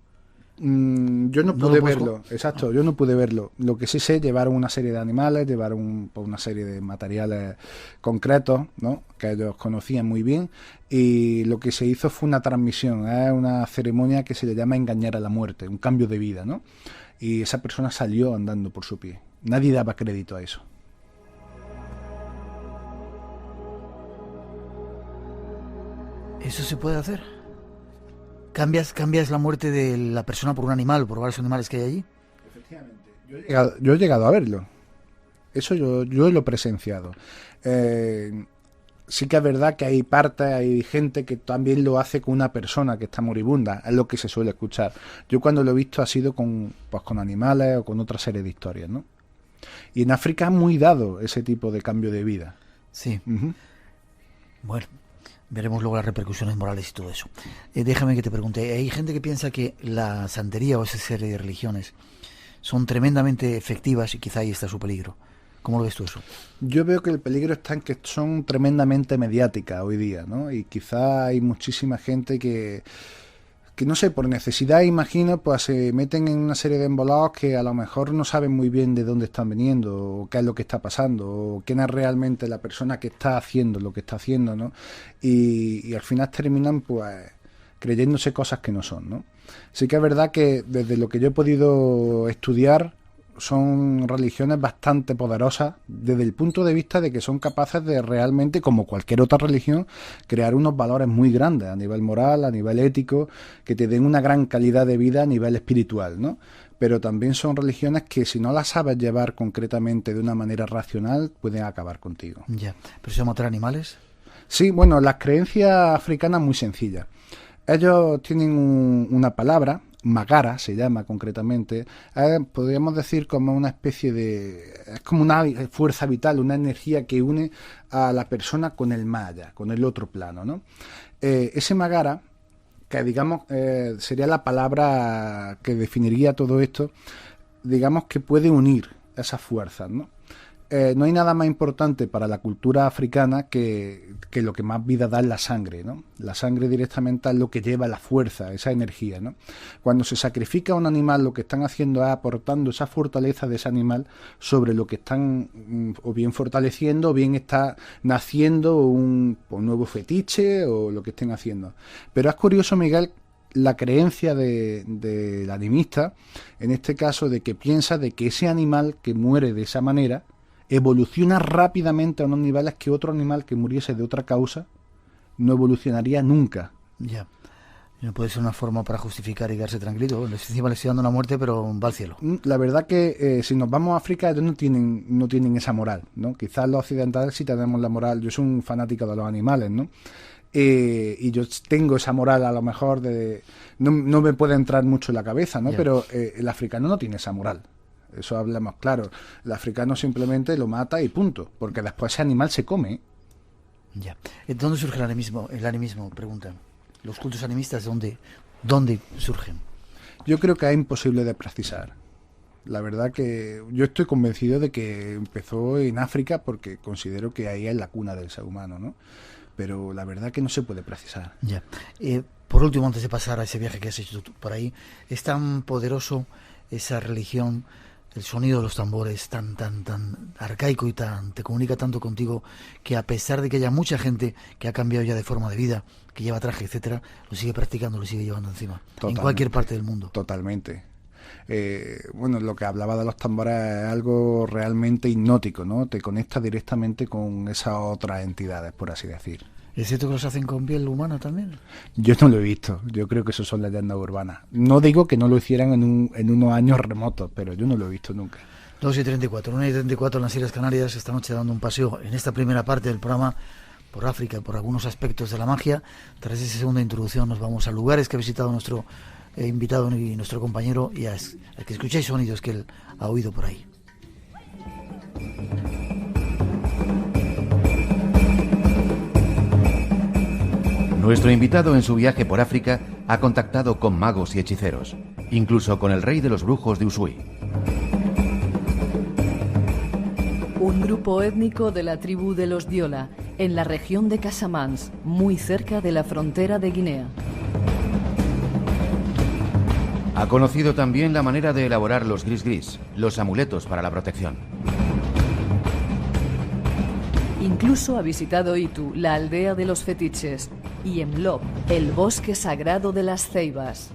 Yo no pude verlo, exacto, yo no pude verlo. Lo que sí sé, llevaron una serie de animales, llevaron una serie de materiales concretos, ¿no? Que ellos conocían muy bien, y lo que se hizo fue una transmisión, es una ceremonia que se le llama engañar a la muerte, un cambio de vida, ¿no? Y esa persona salió andando por su pie. Nadie daba crédito a eso. ¿Eso se puede hacer? ¿Cambias la muerte de la persona por un animal, por varios animales que hay allí? Efectivamente. Yo he llegado a verlo. Eso yo lo he presenciado. Sí que es verdad que hay gente que también lo hace con una persona que está moribunda. Es lo que se suele escuchar. Yo cuando lo he visto ha sido con animales o con otra serie de historias, ¿no? Y en África es muy dado ese tipo de cambio de vida. Sí. Bueno, veremos luego las repercusiones morales y todo eso. Déjame que te pregunte, hay gente que piensa que la santería o esa serie de religiones son tremendamente efectivas y quizá ahí está su peligro. ¿Cómo lo ves tú eso? Yo veo que el peligro está en que son tremendamente mediáticas hoy día, ¿no? Y quizá hay muchísima gente que no sé, por necesidad, imagino, pues se meten en una serie de embolados que a lo mejor no saben muy bien de dónde están viniendo, o qué es lo que está pasando, o quién es realmente la persona que está haciendo lo que está haciendo, ¿no? Y al final terminan, pues, creyéndose cosas que no son, ¿no? Sí que es verdad que desde lo que yo he podido estudiar, son religiones bastante poderosas desde el punto de vista de que son capaces de realmente, como cualquier otra religión, crear unos valores muy grandes a nivel moral, a nivel ético, que te den una gran calidad de vida a nivel espiritual, ¿no? Pero también son religiones que si no las sabes llevar concretamente de una manera racional, pueden acabar contigo. Ya, ¿pero se matar animales? Sí, bueno, las creencias africanas muy sencillas. Ellos tienen una palabra, Magara se llama concretamente, podríamos decir como una especie de... es como una fuerza vital, una energía que une a la persona con el Maya, con el otro plano, ¿no? Ese Magara, que digamos sería la palabra que definiría todo esto, digamos que puede unir esas fuerzas, ¿no? no hay nada más importante para la cultura africana que lo que más vida da es la sangre, ¿no? La sangre directamente es lo que lleva la fuerza, esa energía, ¿no? Cuando se sacrifica a un animal, lo que están haciendo es aportando esa fortaleza de ese animal sobre lo que están o bien fortaleciendo o bien está naciendo un nuevo fetiche o lo que estén haciendo. Pero es curioso, Miguel, la creencia del animista, en este caso, de que piensa de que ese animal que muere de esa manera evoluciona rápidamente a unos niveles que otro animal que muriese de otra causa no evolucionaría nunca. Ya. No puede ser una forma para justificar y quedarse tranquilito. Encima le estoy dando una muerte, pero va al cielo. La verdad que si nos vamos a África, ellos no tienen esa moral, ¿no? Quizás los occidentales sí tenemos la moral. Yo soy un fanático de los animales, ¿no? Y yo tengo esa moral, a lo mejor no me puede entrar mucho en la cabeza, ¿no? Yeah. Pero el africano no tiene esa moral. Eso hablamos claro. El africano simplemente lo mata y punto, porque después ese animal se come. Ya. ¿Dónde surge el animismo? Preguntan. ¿Los cultos animistas dónde surgen? Yo creo que es imposible de precisar. La verdad que yo estoy convencido de que empezó en África porque considero que ahí es la cuna del ser humano, ¿no? Pero la verdad que no se puede precisar. Ya. Por último, antes de pasar a ese viaje que has hecho tú por ahí, es tan poderoso esa religión, el sonido de los tambores tan arcaico y te comunica tanto contigo, que a pesar de que haya mucha gente que ha cambiado ya de forma de vida, que lleva traje, etcétera, lo sigue practicando, lo sigue llevando encima. Totalmente. En cualquier parte del mundo. Totalmente. Bueno, lo que hablaba de los tambores es algo realmente hipnótico, ¿no? Te conecta directamente con esas otras entidades, por así decir. ¿Es cierto que los hacen con piel humana también? Yo no lo he visto. Yo creo que eso son leyendas urbanas. No digo que no lo hicieran en unos años remotos, pero yo no lo he visto nunca. 2:34, 1:34 en las Islas Canarias. Esta noche dando un paseo en esta primera parte del programa por África, por algunos aspectos de la magia. Tras esa segunda introducción nos vamos a lugares que ha visitado nuestro invitado y nuestro compañero, y a que escuchéis sonidos que él ha oído por ahí. Nuestro invitado en su viaje por África ha contactado con magos y hechiceros, incluso con el rey de los brujos de Usui. Un grupo étnico de la tribu de los Diola, en la región de Casamance, muy cerca de la frontera de Guinea. Ha conocido también la manera de elaborar los gris-gris, los amuletos para la protección. Incluso ha visitado Itu, la aldea de los fetiches, y Emlop, el bosque sagrado de las ceibas.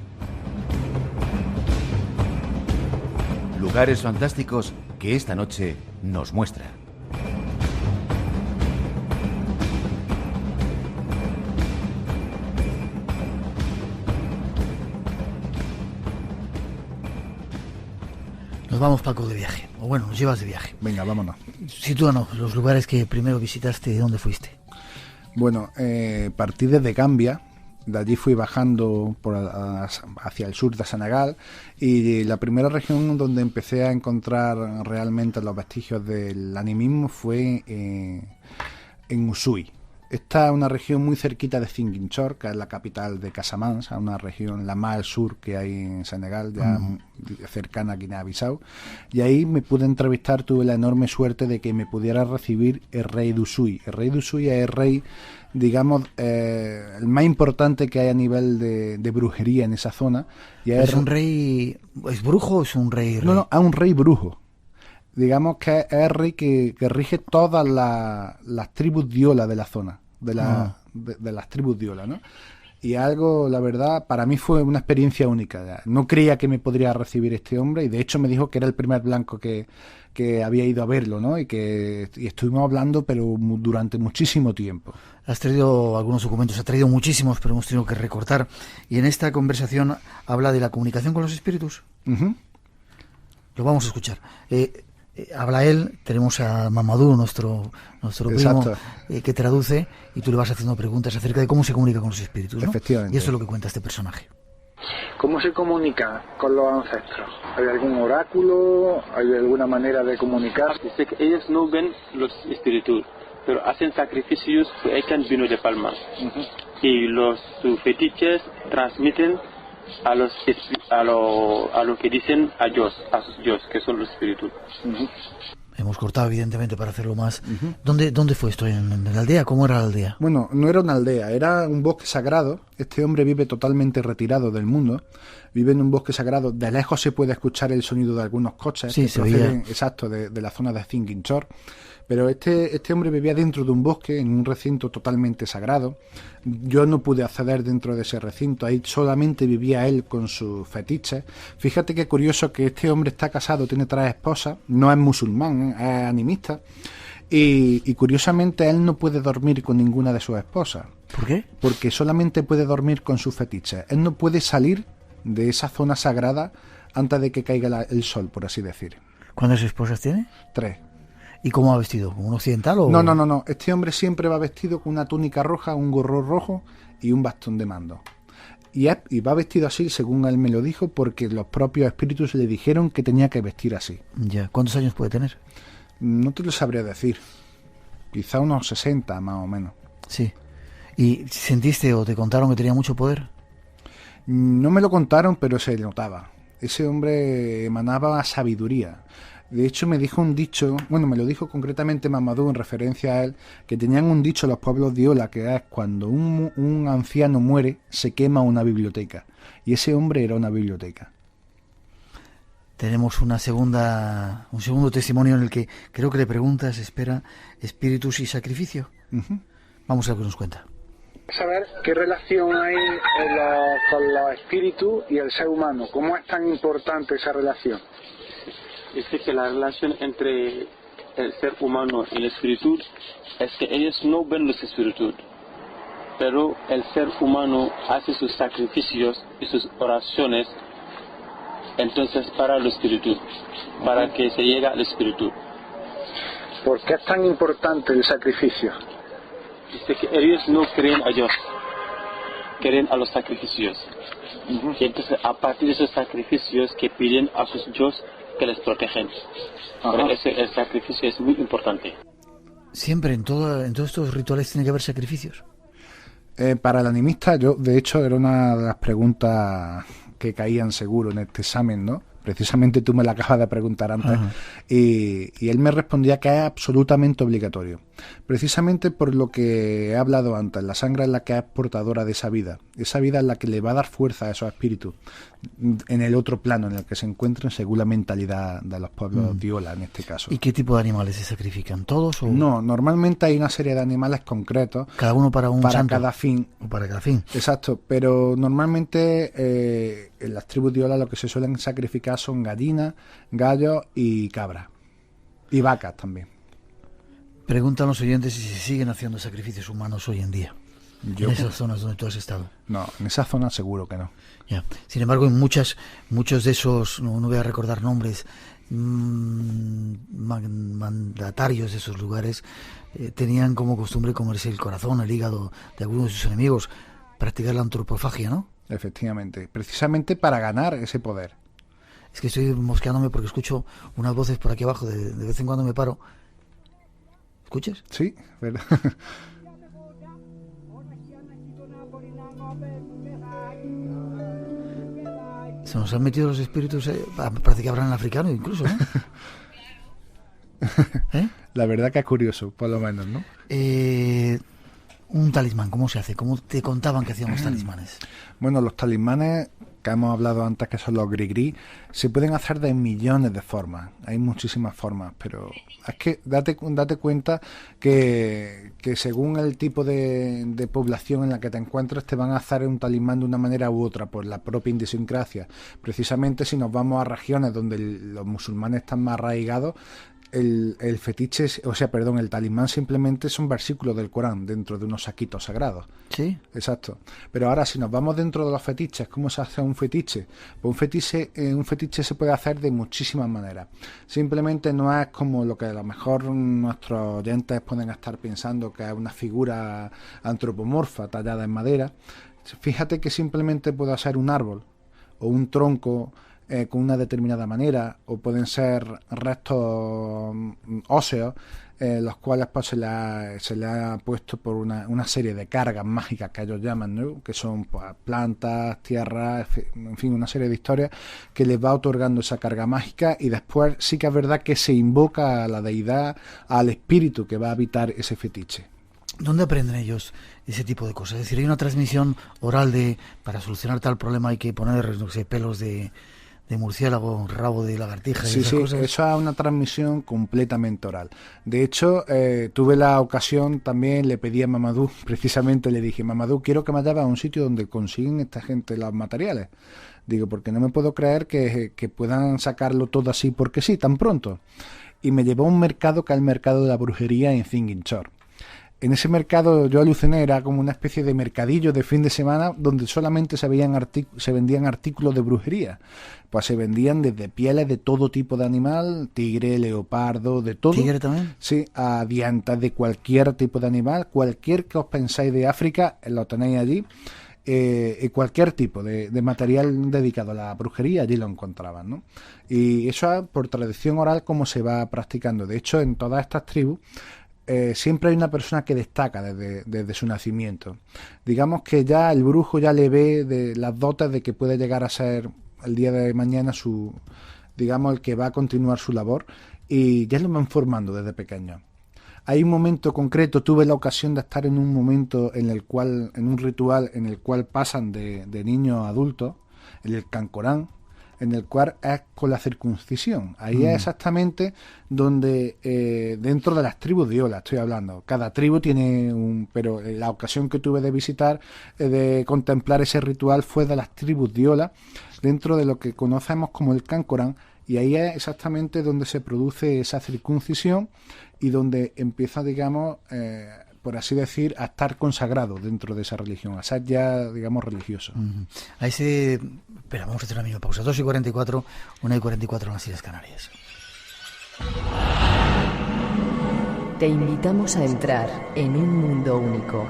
Lugares fantásticos que esta noche nos muestra. Nos vamos, Paco, de viaje. O bueno, nos llevas de viaje. Venga, vámonos. Sitúanos, los lugares que primero visitaste y dónde fuiste. Bueno, partí desde Gambia. De allí fui bajando hacia el sur de Senegal, y la primera región donde empecé a encontrar realmente los vestigios del animismo fue en Usui. Esta es una región muy cerquita de Ziguinchor, que es la capital de Casamance, una región la más al sur que hay en Senegal, ya cercana a Guinea-Bissau. Y ahí me pude entrevistar, tuve la enorme suerte de que me pudiera recibir el rey de Usui. El rey de Usui es el rey, digamos, el más importante que hay a nivel de brujería en esa zona. Y ¿Es un rey, es brujo o es un rey? No, es un rey brujo. Digamos que es el rey que rige todas las tribus diola de la zona, de las tribus diola, ¿no? Y algo, la verdad, para mí fue una experiencia única. No creía que me podría recibir este hombre, y de hecho me dijo que era el primer blanco que había ido a verlo, ¿no? Y estuvimos hablando, pero durante muchísimo tiempo. Has traído algunos documentos, has traído muchísimos, pero hemos tenido que recortar. Y en esta conversación habla de la comunicación con los espíritus. Uh-huh. Lo vamos a escuchar. Habla él, tenemos a Mamadou, nuestro primo, que traduce, y tú le vas haciendo preguntas acerca de cómo se comunica con los espíritus, ¿no? Efectivamente. Y eso es lo que cuenta este personaje. ¿Cómo se comunica con los ancestros? ¿Hay algún oráculo? ¿Hay alguna manera de comunicar? Dice que ellos no ven los espíritus, pero hacen sacrificios que echan vino de palma. Uh-huh. Y sus fetiches transmiten a lo que dicen a sus dios, que son los espíritus. Uh-huh. Hemos cortado, evidentemente, para hacerlo más. ¿Dónde fue esto? ¿En la aldea? ¿Cómo era la aldea? Bueno, no era una aldea, era un bosque sagrado. Este hombre vive totalmente retirado del mundo. Vive en un bosque sagrado. De lejos se puede escuchar el sonido de algunos coches Sí, que se proceden, veía. exacto, de la zona de Ziguinchor. Pero este hombre vivía dentro de un bosque, en un recinto totalmente sagrado. Yo no pude acceder dentro de ese recinto, ahí solamente vivía él con sus fetiches. Fíjate qué curioso que este hombre está casado, tiene 3 esposas, no es musulmán, es animista. Y curiosamente él no puede dormir con ninguna de sus esposas. ¿Por qué? Porque solamente puede dormir con sus fetiches. Él no puede salir de esa zona sagrada antes de que caiga el sol, por así decir. ¿Cuántas esposas tiene? 3. ¿Y cómo va vestido? ¿Como un occidental o...? No. Este hombre siempre va vestido con una túnica roja, un gorro rojo y un bastón de mando. Y va vestido así, según él me lo dijo, porque los propios espíritus le dijeron que tenía que vestir así. Ya. ¿Cuántos años puede tener? No te lo sabría decir. Quizá unos 60, más o menos. Sí. ¿Y sentiste o te contaron que tenía mucho poder? No me lo contaron, pero se notaba. Ese hombre emanaba sabiduría. De hecho, me dijo un dicho, bueno, me lo dijo concretamente Mamadou en referencia a él, que tenían un dicho los pueblos de Iola, que es cuando un anciano muere, se quema una biblioteca. Y ese hombre era una biblioteca. Tenemos un segundo testimonio en el que creo que le preguntas, espera, espíritus y sacrificio. Vamos a ver qué nos cuenta. Saber qué relación hay con los espíritus y el ser humano. ¿Cómo es tan importante esa relación? Dice que la relación entre el ser humano y el espíritu es que ellos no ven los espíritus, pero el ser humano hace sus sacrificios y sus oraciones, entonces para el espíritu, para que se llegue al espíritu. ¿Por qué es tan importante el sacrificio? Dice que ellos no creen a Dios, creen a los sacrificios. Y entonces a partir de esos sacrificios que piden a sus dioses que les protegen. Pero el sacrificio es muy importante. Siempre, en todos estos rituales tiene que haber sacrificios. Para el animista, yo, de hecho, era una de las preguntas que caían seguro en este examen, ¿no? Precisamente tú me la acabas de preguntar antes. Y él me respondía que es absolutamente obligatorio. Precisamente por lo que he hablado antes, la sangre es la que es portadora de esa vida. Esa vida es la que le va a dar fuerza a esos espíritus en el otro plano en el que se encuentran, según la mentalidad de los pueblos diola en este caso. ¿Y qué tipo de animales se sacrifican? ¿Todos? O... No, normalmente hay una serie de animales concretos. ¿Cada uno para un santo? Cada fin. O para cada fin. Exacto, pero normalmente en las tribus diola lo que se suelen sacrificar son gallinas, gallos y cabras. Y vacas también. Preguntan los oyentes si se siguen haciendo sacrificios humanos hoy en día. En esas zonas donde tú has estado. No, en esa zona seguro que no. Ya. Sin embargo, en muchos de esos, no voy a recordar nombres, mandatarios de esos lugares, tenían como costumbre comerse el corazón, el hígado de algunos de sus enemigos, practicar la antropofagia, ¿no? Efectivamente, precisamente para ganar ese poder. Es que estoy mosqueándome porque escucho unas voces por aquí abajo, de vez en cuando me paro. ¿Escuchas? Sí, verdad. Se nos han metido los espíritus, parece que hablan en africano incluso, ¿no? La verdad que es curioso, por lo menos, ¿no? Un talismán, ¿cómo se hace? ¿Cómo te contaban que hacían los talismanes? Bueno, los talismanes que hemos hablado antes, que son los gris-gris, se pueden hacer de millones de formas. Hay muchísimas formas, pero es que date cuenta que según el tipo de población en la que te encuentres, te van a hacer un talismán de una manera u otra, por la propia idiosincrasia. Precisamente si nos vamos a regiones donde los musulmanes están más arraigados, el fetiche, el talismán simplemente es un versículo del Corán dentro de unos saquitos sagrados. Sí. Exacto. Pero ahora, si nos vamos dentro de los fetiches, ¿cómo se hace un fetiche? Pues un fetiche se puede hacer de muchísimas maneras. Simplemente no es como lo que a lo mejor nuestros oyentes pueden estar pensando, que es una figura antropomorfa tallada en madera. Fíjate que simplemente puede ser un árbol o un tronco con una determinada manera, o pueden ser restos óseos, los cuales pues se le ha puesto por una serie de cargas mágicas que ellos llaman, ¿no? Que son pues, plantas, tierras, en fin, una serie de historias que les va otorgando esa carga mágica, y después sí que es verdad que se invoca a la deidad, al espíritu que va a habitar ese fetiche. ¿Dónde aprenden ellos ese tipo de cosas? Es decir, hay una transmisión oral de, para solucionar tal problema hay que poner, no sé, pelos de murciélago, rabo de lagartija y esas cosas. Eso es una transmisión completamente oral. De hecho, tuve la ocasión también, le pedí a Mamadou, precisamente le dije, Mamadou, quiero que me lleves a un sitio donde consiguen esta gente los materiales. Digo, porque no me puedo creer que puedan sacarlo todo así porque sí, tan pronto. Y me llevó a un mercado que es el mercado de la brujería en Ziguinchor. En ese mercado yo aluciné, era como una especie de mercadillo de fin de semana donde solamente se vendían artículos de brujería. Pues se vendían desde pieles de todo tipo de animal, tigre, leopardo, de todo. ¿Tigre también? Sí, a diantas de cualquier tipo de animal, cualquier que os pensáis de África, lo tenéis allí. Cualquier tipo de material dedicado a la brujería allí lo encontraban, ¿no? Y eso es por tradición oral como se va practicando. De hecho, en todas estas tribus siempre hay una persona que destaca desde su nacimiento. Digamos que ya el brujo ya le ve de las dotes de que puede llegar a ser el día de mañana digamos, el que va a continuar su labor, y ya lo van formando desde pequeño. Hay un momento concreto, tuve la ocasión de estar en un momento en un ritual en el cual pasan de niños a adultos, en el Cancorán, en el cual es con la circuncisión. Ahí es exactamente donde, dentro de las tribus de Iola, estoy hablando, cada tribu tiene pero la ocasión que tuve de visitar, de contemplar ese ritual, fue de las tribus de Iola, dentro de lo que conocemos como el Cancorán, y ahí es exactamente donde se produce esa circuncisión y donde empieza, digamos, por así decir, a estar consagrado dentro de esa religión, a ser ya, digamos, religioso. A ese... Espera, vamos a hacer una misma pausa. 2:44, 1:44 en las Islas Canarias. Te invitamos a entrar en un mundo único.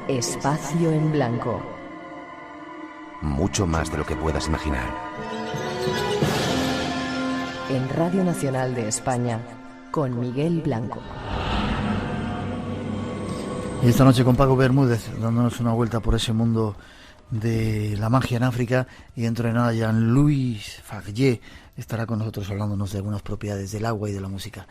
Espacio en blanco. Mucho más de lo que puedas imaginar. En Radio Nacional de España, con Miguel Blanco. Y esta noche con Paco Bermúdez, dándonos una vuelta por ese mundo de la magia en África, y dentro de nada Jean-Louis Faguier estará con nosotros hablándonos de algunas propiedades del agua y de la música.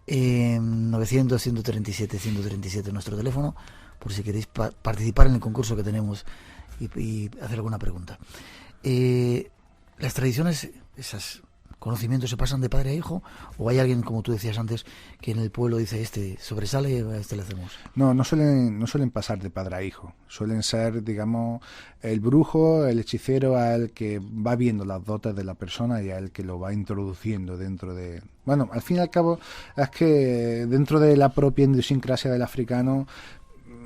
900-137-137 nuestro teléfono, por si queréis participar en el concurso que tenemos y hacer alguna pregunta. Las tradiciones, esos conocimientos se pasan de padre a hijo, o hay alguien, como tú decías antes, que en el pueblo dice, este sobresale, a este le hacemos? No suelen pasar de padre a hijo. Suelen ser, digamos, el brujo, el hechicero, a el que va viendo las dotes de la persona y a el que lo va introduciendo dentro de... Bueno, al fin y al cabo es que dentro de la propia idiosincrasia del africano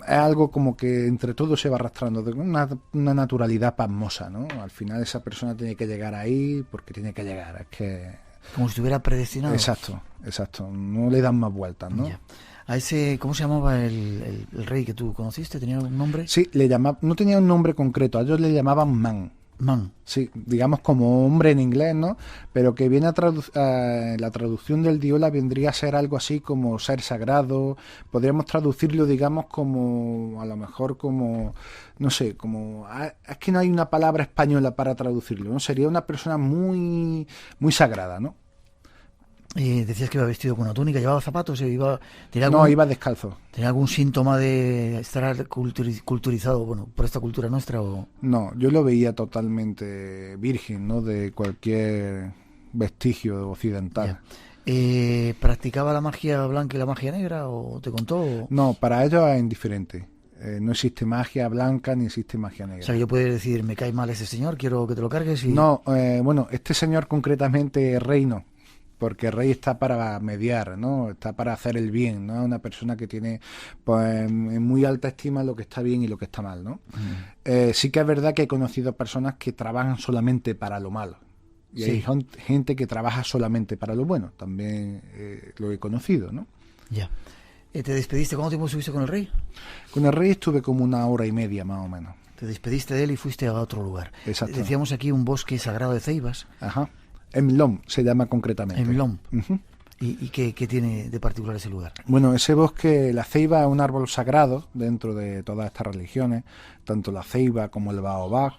es algo como que entre todos se va arrastrando, de una naturalidad pasmosa, ¿no? Al final esa persona tiene que llegar ahí porque tiene que llegar, es que... Como si estuviera predestinado. Exacto, no le dan más vueltas, ¿no? Ya. A ese, ¿cómo se llamaba el rey que tú conociste? ¿Tenía un nombre? Sí, no tenía un nombre concreto, a ellos le llamaban Man. Sí, digamos como hombre en inglés, ¿no? Pero que viene la traducción del diola vendría a ser algo así como ser sagrado. Podríamos traducirlo, digamos, como, a lo mejor como, no sé, como... Es que no hay una palabra española para traducirlo, ¿no? Sería una persona muy, muy sagrada, ¿no? Decías que iba vestido con una túnica, ¿llevaba zapatos? No, iba descalzo. ¿Tenía algún síntoma de estar culturizado, bueno, por esta cultura nuestra? O... No, yo lo veía totalmente virgen, ¿no? De cualquier vestigio occidental. ¿Practicaba la magia blanca y la magia negra, o te contó? No, para ellos es indiferente. No existe magia blanca ni existe magia negra. O sea, yo puedo decir, me cae mal ese señor, quiero que te lo cargues. No, bueno, este señor concretamente rey no. Porque el rey está para mediar, ¿no? Está para hacer el bien, ¿no? Una persona que tiene, pues, en muy alta estima lo que está bien y lo que está mal, ¿no? Sí que es verdad que he conocido personas que trabajan solamente para lo malo. Y hay gente que trabaja solamente para lo bueno. También lo he conocido, ¿no? Ya. ¿Te despediste? ¿Cuánto tiempo estuviste con el rey? Con el rey estuve como 1 hora y media, más o menos. te despediste de él y fuiste a otro lugar. Exacto. Decíamos aquí un bosque sagrado de ceibas. Ajá. Emlom se llama concretamente. Emlom. Uh-huh. ¿Y qué tiene de particular ese lugar? Bueno, ese bosque, la ceiba es un árbol sagrado dentro de todas estas religiones, tanto la ceiba como el baobab,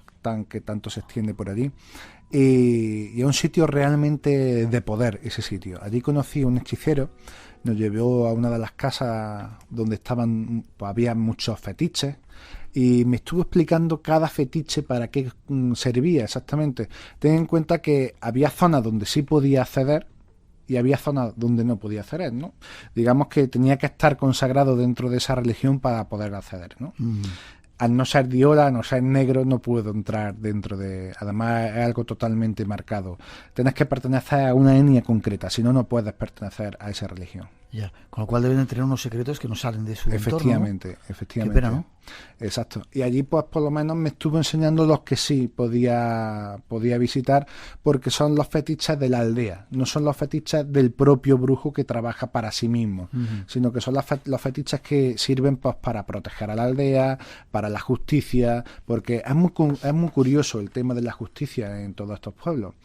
que tanto se extiende por allí. Y es un sitio realmente de poder, ese sitio. Allí conocí a un hechicero, nos llevó a una de las casas donde estaban, pues, había muchos fetiches, y me estuvo explicando cada fetiche para qué servía exactamente. Ten en cuenta que había zonas donde sí podía acceder y había zonas donde no podía acceder, ¿no? Digamos que tenía que estar consagrado dentro de esa religión para poder acceder, ¿no? Al no ser diola, al no ser negro, no puedo entrar dentro de... Además, es algo totalmente marcado. Tienes que pertenecer a una etnia concreta, si no, no puedes pertenecer a esa religión. Ya, con lo cual deben de tener unos secretos que no salen de su efectivamente, entorno, ¿no? Efectivamente. Qué pena, ¿no? Exacto. Y allí, pues, por lo menos me estuvo enseñando los que sí podía visitar, porque son los fetiches de la aldea, no son los fetiches del propio brujo que trabaja para sí mismo, sino que son los fetiches que sirven, pues, para proteger a la aldea, para la justicia, porque es muy curioso el tema de la justicia en todos estos pueblos.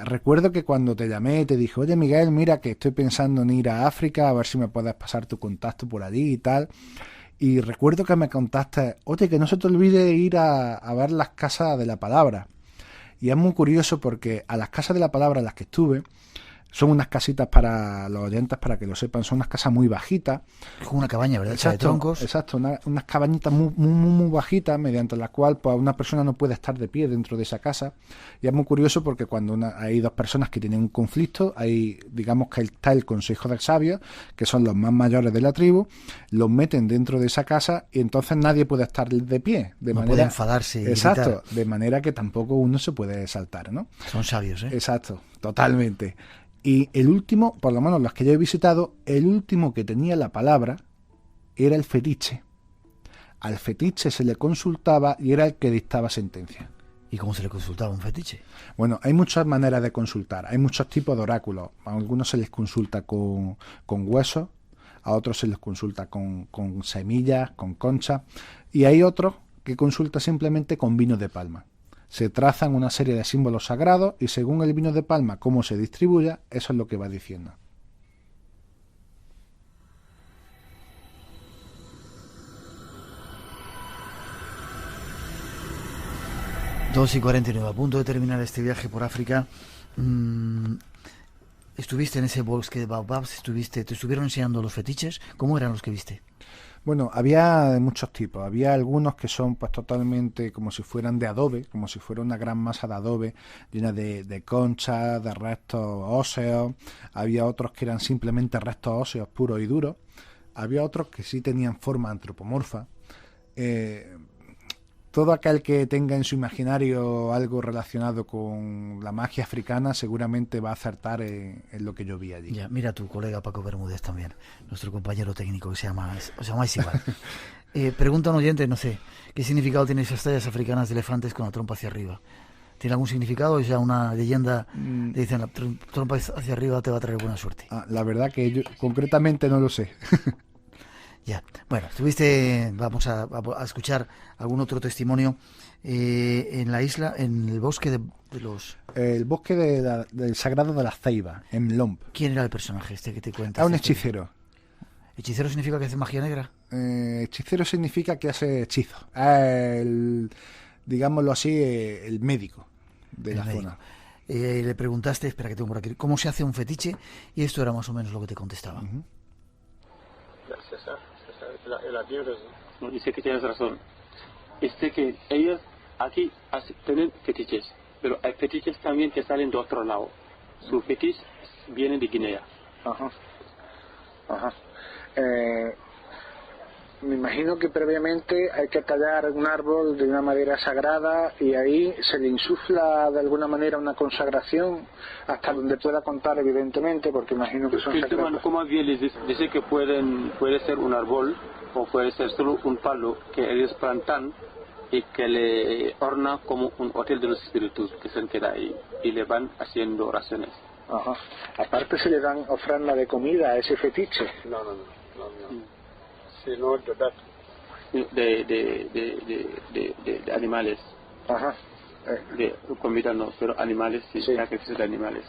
Recuerdo que cuando te llamé te dije, oye Miguel, mira que estoy pensando en ir a África, a ver si me puedes pasar tu contacto por allí y tal. Y recuerdo que me contaste, oye, que no se te olvide ir a ver las casas de la palabra. Y es muy curioso porque a las casas de la palabra en las que estuve, son unas casitas, para los oyentes, para que lo sepan, son unas casas muy bajitas. Como una cabaña, ¿verdad? Exacto, de troncos. Exacto, unas cabañitas muy bajitas, mediante las cuales, pues, una persona no puede estar de pie dentro de esa casa. Y es muy curioso porque cuando hay dos personas que tienen un conflicto, hay, digamos que está el Consejo de Sabios, que son los más mayores de la tribu, los meten dentro de esa casa y entonces nadie puede estar de pie. No puede enfadarse. Exacto, de manera que tampoco uno se puede saltar, ¿no? Son sabios, ¿eh? Exacto, totalmente. Y el último, por lo menos los que yo he visitado, el último que tenía la palabra era el fetiche. Al fetiche se le consultaba y era el que dictaba sentencia. ¿Y cómo se le consultaba un fetiche? Bueno, hay muchas maneras de consultar, hay muchos tipos de oráculos. A algunos se les consulta con huesos, a otros se les consulta con semillas, con conchas, y hay otros que consulta simplemente con vino de palma. Se trazan una serie de símbolos sagrados y según el vino de palma, cómo se distribuya, eso es lo que va diciendo. Dos y 49, a punto de terminar este viaje por África. ¿Estuviste en ese bosque de baobabs? ¿Te estuvieron enseñando los fetiches? ¿Cómo eran los que viste? Bueno, había de muchos tipos. Había algunos que son, pues, totalmente como si fueran de adobe, como si fuera una gran masa de adobe llena de conchas, de restos óseos. Había otros que eran simplemente restos óseos puros y duros. Había otros que sí tenían forma antropomorfa. Todo aquel que tenga en su imaginario algo relacionado con la magia africana seguramente va a acertar en lo que yo vi allí. Ya, mira, tu colega Paco Bermúdez también, nuestro compañero técnico, que se llama igual. Pregunta un oyente, no sé, ¿qué significado tienen esas tallas africanas de elefantes con la trompa hacia arriba? ¿Tiene algún significado? ¿Es ya una leyenda? Dicen, la trompa hacia arriba te va a traer buena suerte. La verdad que yo concretamente no lo sé. Ya, bueno, vamos a escuchar algún otro testimonio en la isla, en el bosque de los... El bosque del sagrado de la ceiba, en Lomp. ¿Quién era el personaje este que te cuentas? Es un hechicero. ¿Hechicero significa que hace magia negra? Hechicero significa que hace hechizos. Digámoslo así, el médico de la zona. Le preguntaste, espera que tengo por aquí, ¿cómo se hace un fetiche? Y esto era más o menos lo que te contestaba. No, dice que tienes razón. Que ellos aquí tienen fetiches, pero hay fetiches también que salen de otro lado. Su fetiche viene de Guinea. Me imagino que previamente hay que tallar un árbol de una madera sagrada y ahí se le insufla de alguna manera una consagración hasta donde pueda contar, evidentemente, porque imagino que son secretos. Como bien les dice que puede ser un árbol o puede ser solo un palo que ellos plantan y que le orna como un hotel de los espíritus que se queda ahí y le van haciendo oraciones. Aparte se le dan ofrenda de comida a ese fetiche. No. de animales. Ajá. De comida no, pero animales, sí, sacrificios de animales.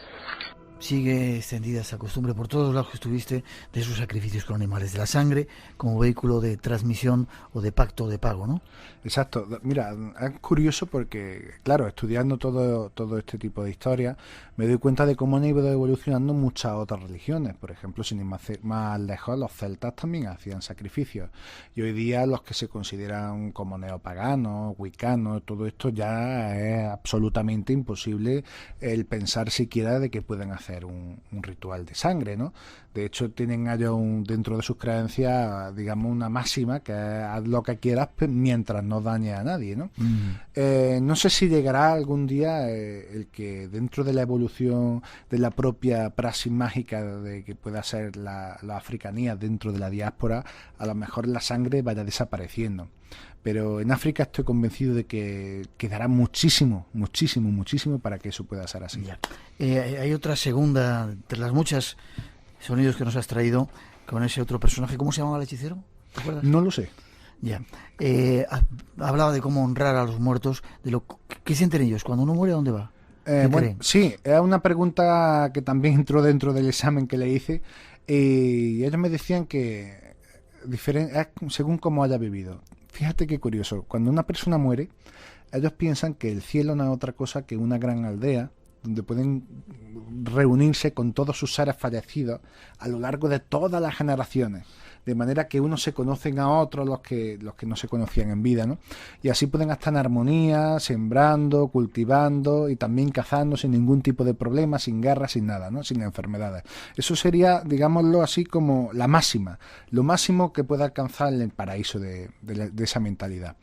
Sigue extendida esa costumbre por todos los lados que estuviste de esos sacrificios con animales, de la sangre como vehículo de transmisión o de pacto o de pago, ¿no? Exacto. Mira, es curioso porque, claro, estudiando todo este tipo de historias, me doy cuenta de cómo han ido evolucionando muchas otras religiones. Por ejemplo, sin ir más lejos, los celtas también hacían sacrificios. Y hoy día los que se consideran como neopaganos, wiccanos, todo esto ya es absolutamente imposible el pensar siquiera de que pueden hacer un ritual de sangre, ¿no? De hecho, tienen ellos dentro de sus creencias, digamos, una máxima que es haz lo que quieras mientras no dañe a nadie, ¿no? No sé si llegará algún día el que dentro de la evolución de la propia praxis mágica de que pueda ser la africanía dentro de la diáspora, a lo mejor la sangre vaya desapareciendo. Pero en África estoy convencido de que quedará muchísimo para que eso pueda ser así. Hay otra segunda, entre las muchas sonidos que nos has traído con ese otro personaje. ¿Cómo se llamaba el hechicero? ¿Te acuerdas? No lo sé. Ya. Hablaba de cómo honrar a los muertos, de lo que sienten ellos. Cuando uno muere, ¿a dónde va? Bueno, sí, es una pregunta que también entró dentro del examen que le hice. Y ellos me decían que según cómo haya vivido. Fíjate qué curioso, cuando una persona muere, ellos piensan que el cielo no es otra cosa que una gran aldea donde pueden reunirse con todos sus seres fallecidos a lo largo de todas las generaciones, de manera que unos se conocen a otros los que no se conocían en vida, ¿no? Y así pueden estar en armonía, sembrando, cultivando y también cazando sin ningún tipo de problema, sin guerra, sin nada, ¿no? Sin enfermedades. Eso sería, digámoslo así, como la máxima, lo máximo que puede alcanzar el paraíso de esa mentalidad.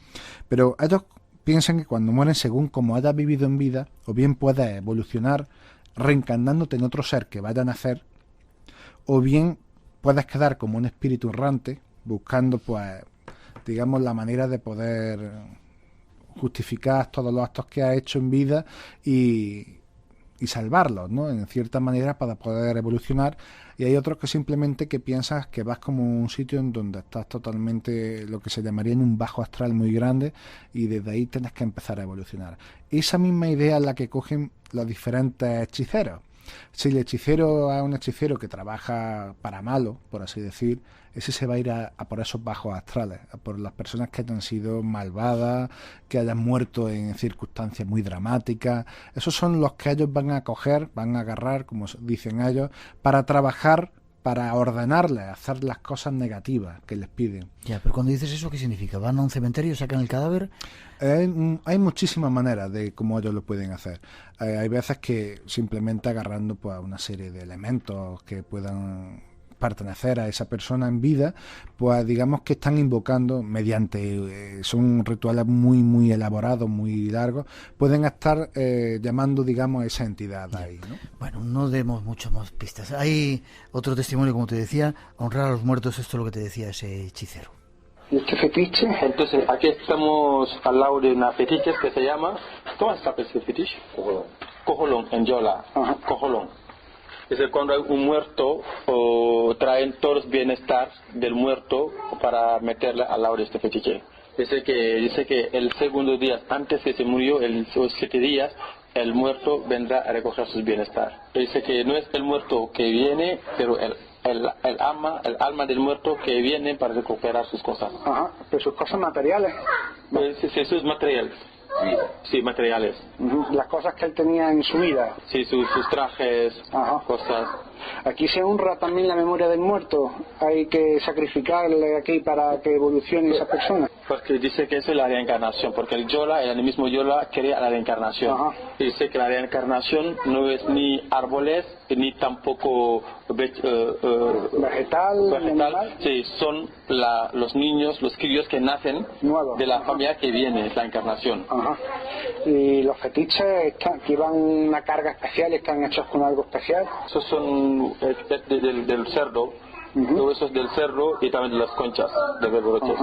Pero ellos piensan que cuando mueren, según como hayas vivido en vida, o bien puedes evolucionar reencarnándote en otro ser que vaya a nacer, o bien puedes quedar como un espíritu errante buscando, pues, digamos, la manera de poder justificar todos los actos que has hecho en vida y salvarlos, ¿no? En cierta manera para poder evolucionar. Y hay otros que simplemente que piensas que vas como un sitio en donde estás totalmente lo que se llamaría en un bajo astral muy grande y desde ahí tienes que empezar a evolucionar. Esa misma idea es la que cogen los diferentes hechiceros. Si el hechicero es un hechicero que trabaja para malo, por así decir, ese se va a ir a por esos bajos astrales, a por las personas que hayan sido malvadas, que hayan muerto en circunstancias muy dramáticas. Esos son los que ellos van a coger, van a agarrar, como dicen ellos, para trabajar, para ordenarles, hacer las cosas negativas que les piden. Ya, pero cuando dices eso, ¿qué significa? ¿Van a un cementerio, sacan el cadáver? Hay muchísimas maneras de cómo ellos lo pueden hacer. Hay veces que simplemente agarrando pues una serie de elementos que puedan pertenecer a esa persona en vida, pues digamos que están invocando mediante, son rituales muy elaborados, muy largos, pueden estar llamando, digamos, a esa entidad ahí, ¿no? Bueno, no demos mucho más pistas. Hay otro testimonio, como te decía, honrar a los muertos, esto es lo que te decía ese hechicero. ¿Y este fetiche? Entonces, aquí estamos al lado de una fetiche que se llama, ¿cómo se llama ese fetiche? Cojolón, en Yola. Ajá. Cojolón. Es cuando hay un muerto, traen todos los bienestar del muerto para meterle al lado de este fetiche. Dice que el segundo día, antes que se murió, los 7 días, el muerto vendrá a recoger sus bienestar. Dice que no es el muerto que viene, pero el alma del muerto que viene para recuperar sus cosas. Ajá, pero sus cosas materiales. Sí, sus materiales. Sí, materiales. Las cosas que él tenía en su vida. Sí, sus trajes, ajá, cosas. Aquí se honra también la memoria del muerto. Hay que sacrificarle aquí para que evolucione esa persona. Porque dice que eso es la reencarnación, porque el mismo Yola quería la reencarnación. Ajá. Dice que la reencarnación no es ni árboles, ni tampoco vegetal. Sí, son los niños, los críos que nacen nuevos, de la familia que viene, es la encarnación. Ajá. Y los fetiches que van una carga especial, están hechos con algo especial. Esos son del cerdo. Todo eso es del cerro y también de las conchas de beboroches.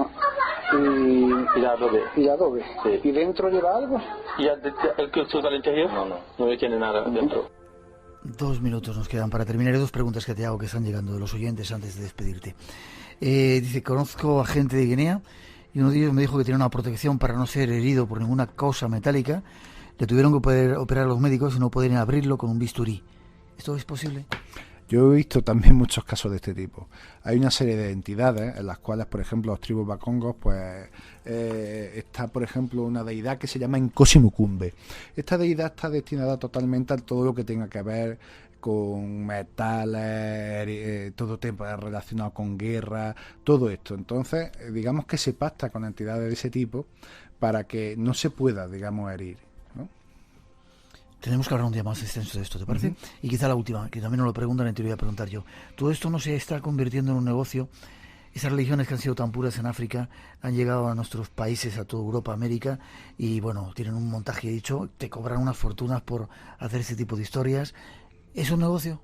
Y la adobe. Y adobe. Sí. ¿Y dentro lleva algo? ¿Y el que usa al interior? No tiene nada dentro. 2 minutos nos quedan para terminar. Hay 2 preguntas que te hago que están llegando de los oyentes antes de despedirte. Dice, conozco a gente de Guinea y uno de ellos me dijo que tenía una protección para no ser herido por ninguna cosa metálica. Le tuvieron que poder operar a los médicos y no podían abrirlo con un bisturí. ¿Esto es posible? Yo he visto también muchos casos de este tipo. Hay una serie de entidades en las cuales, por ejemplo, los tribus bakongos, pues está, por ejemplo, una deidad que se llama Nkosi Mukumbe. Esta deidad está destinada totalmente a todo lo que tenga que ver con metales, todo tema relacionado con guerra, todo esto. Entonces, digamos que se pacta con entidades de ese tipo para que no se pueda, digamos, herir, ¿no? Tenemos que hablar un día más extenso de esto, ¿te parece? Y quizá la última, que también nos lo preguntan y te lo voy a preguntar yo. ¿Todo esto no se está convirtiendo en un negocio? Esas religiones que han sido tan puras en África han llegado a nuestros países, a toda Europa, América, y bueno, tienen un montaje dicho, te cobran unas fortunas por hacer ese tipo de historias. ¿Es un negocio?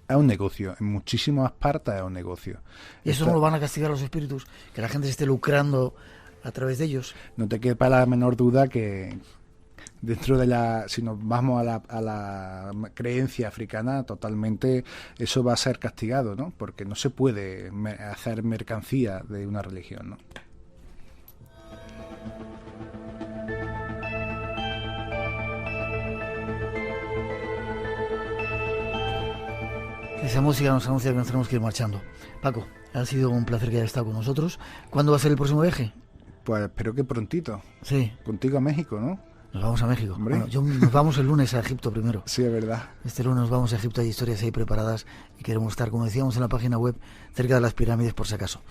Es un negocio, en muchísimas partes es un negocio. ¿Y eso no lo van a castigar los espíritus? ¿Que la gente se esté lucrando a través de ellos? No te quepa la menor duda que dentro de si nos vamos a la creencia africana, totalmente eso va a ser castigado, ¿no? Porque no se puede hacer mercancía de una religión, ¿no? Esa música nos anuncia que nos tenemos que ir marchando. Paco, ha sido un placer que hayas estado con nosotros. ¿Cuándo va a ser el próximo viaje? Pues espero que prontito. Sí. Contigo a México, ¿no? Nos vamos a México. Bueno, nos vamos el lunes a Egipto primero. Sí, es verdad. Este lunes nos vamos a Egipto, hay historias ahí preparadas y queremos estar, como decíamos en la página web, cerca de las pirámides por si acaso.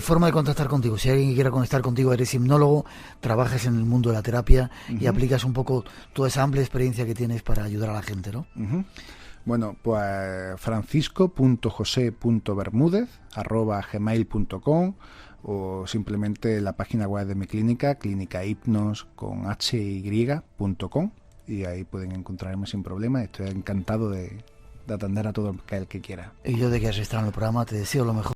Forma de contactar contigo. Si alguien quiera conectar contigo, eres hipnólogo, trabajas en el mundo de la terapia y aplicas un poco toda esa amplia experiencia que tienes para ayudar a la gente, ¿no? Bueno, pues francisco.jose.bermúdez@gmail.com o simplemente la página web de mi clínica, clínicahipnos.com, y ahí pueden encontrarme sin problema. Estoy encantado de atender a todo el que quiera. Y yo de que has estado en el programa te deseo lo mejor.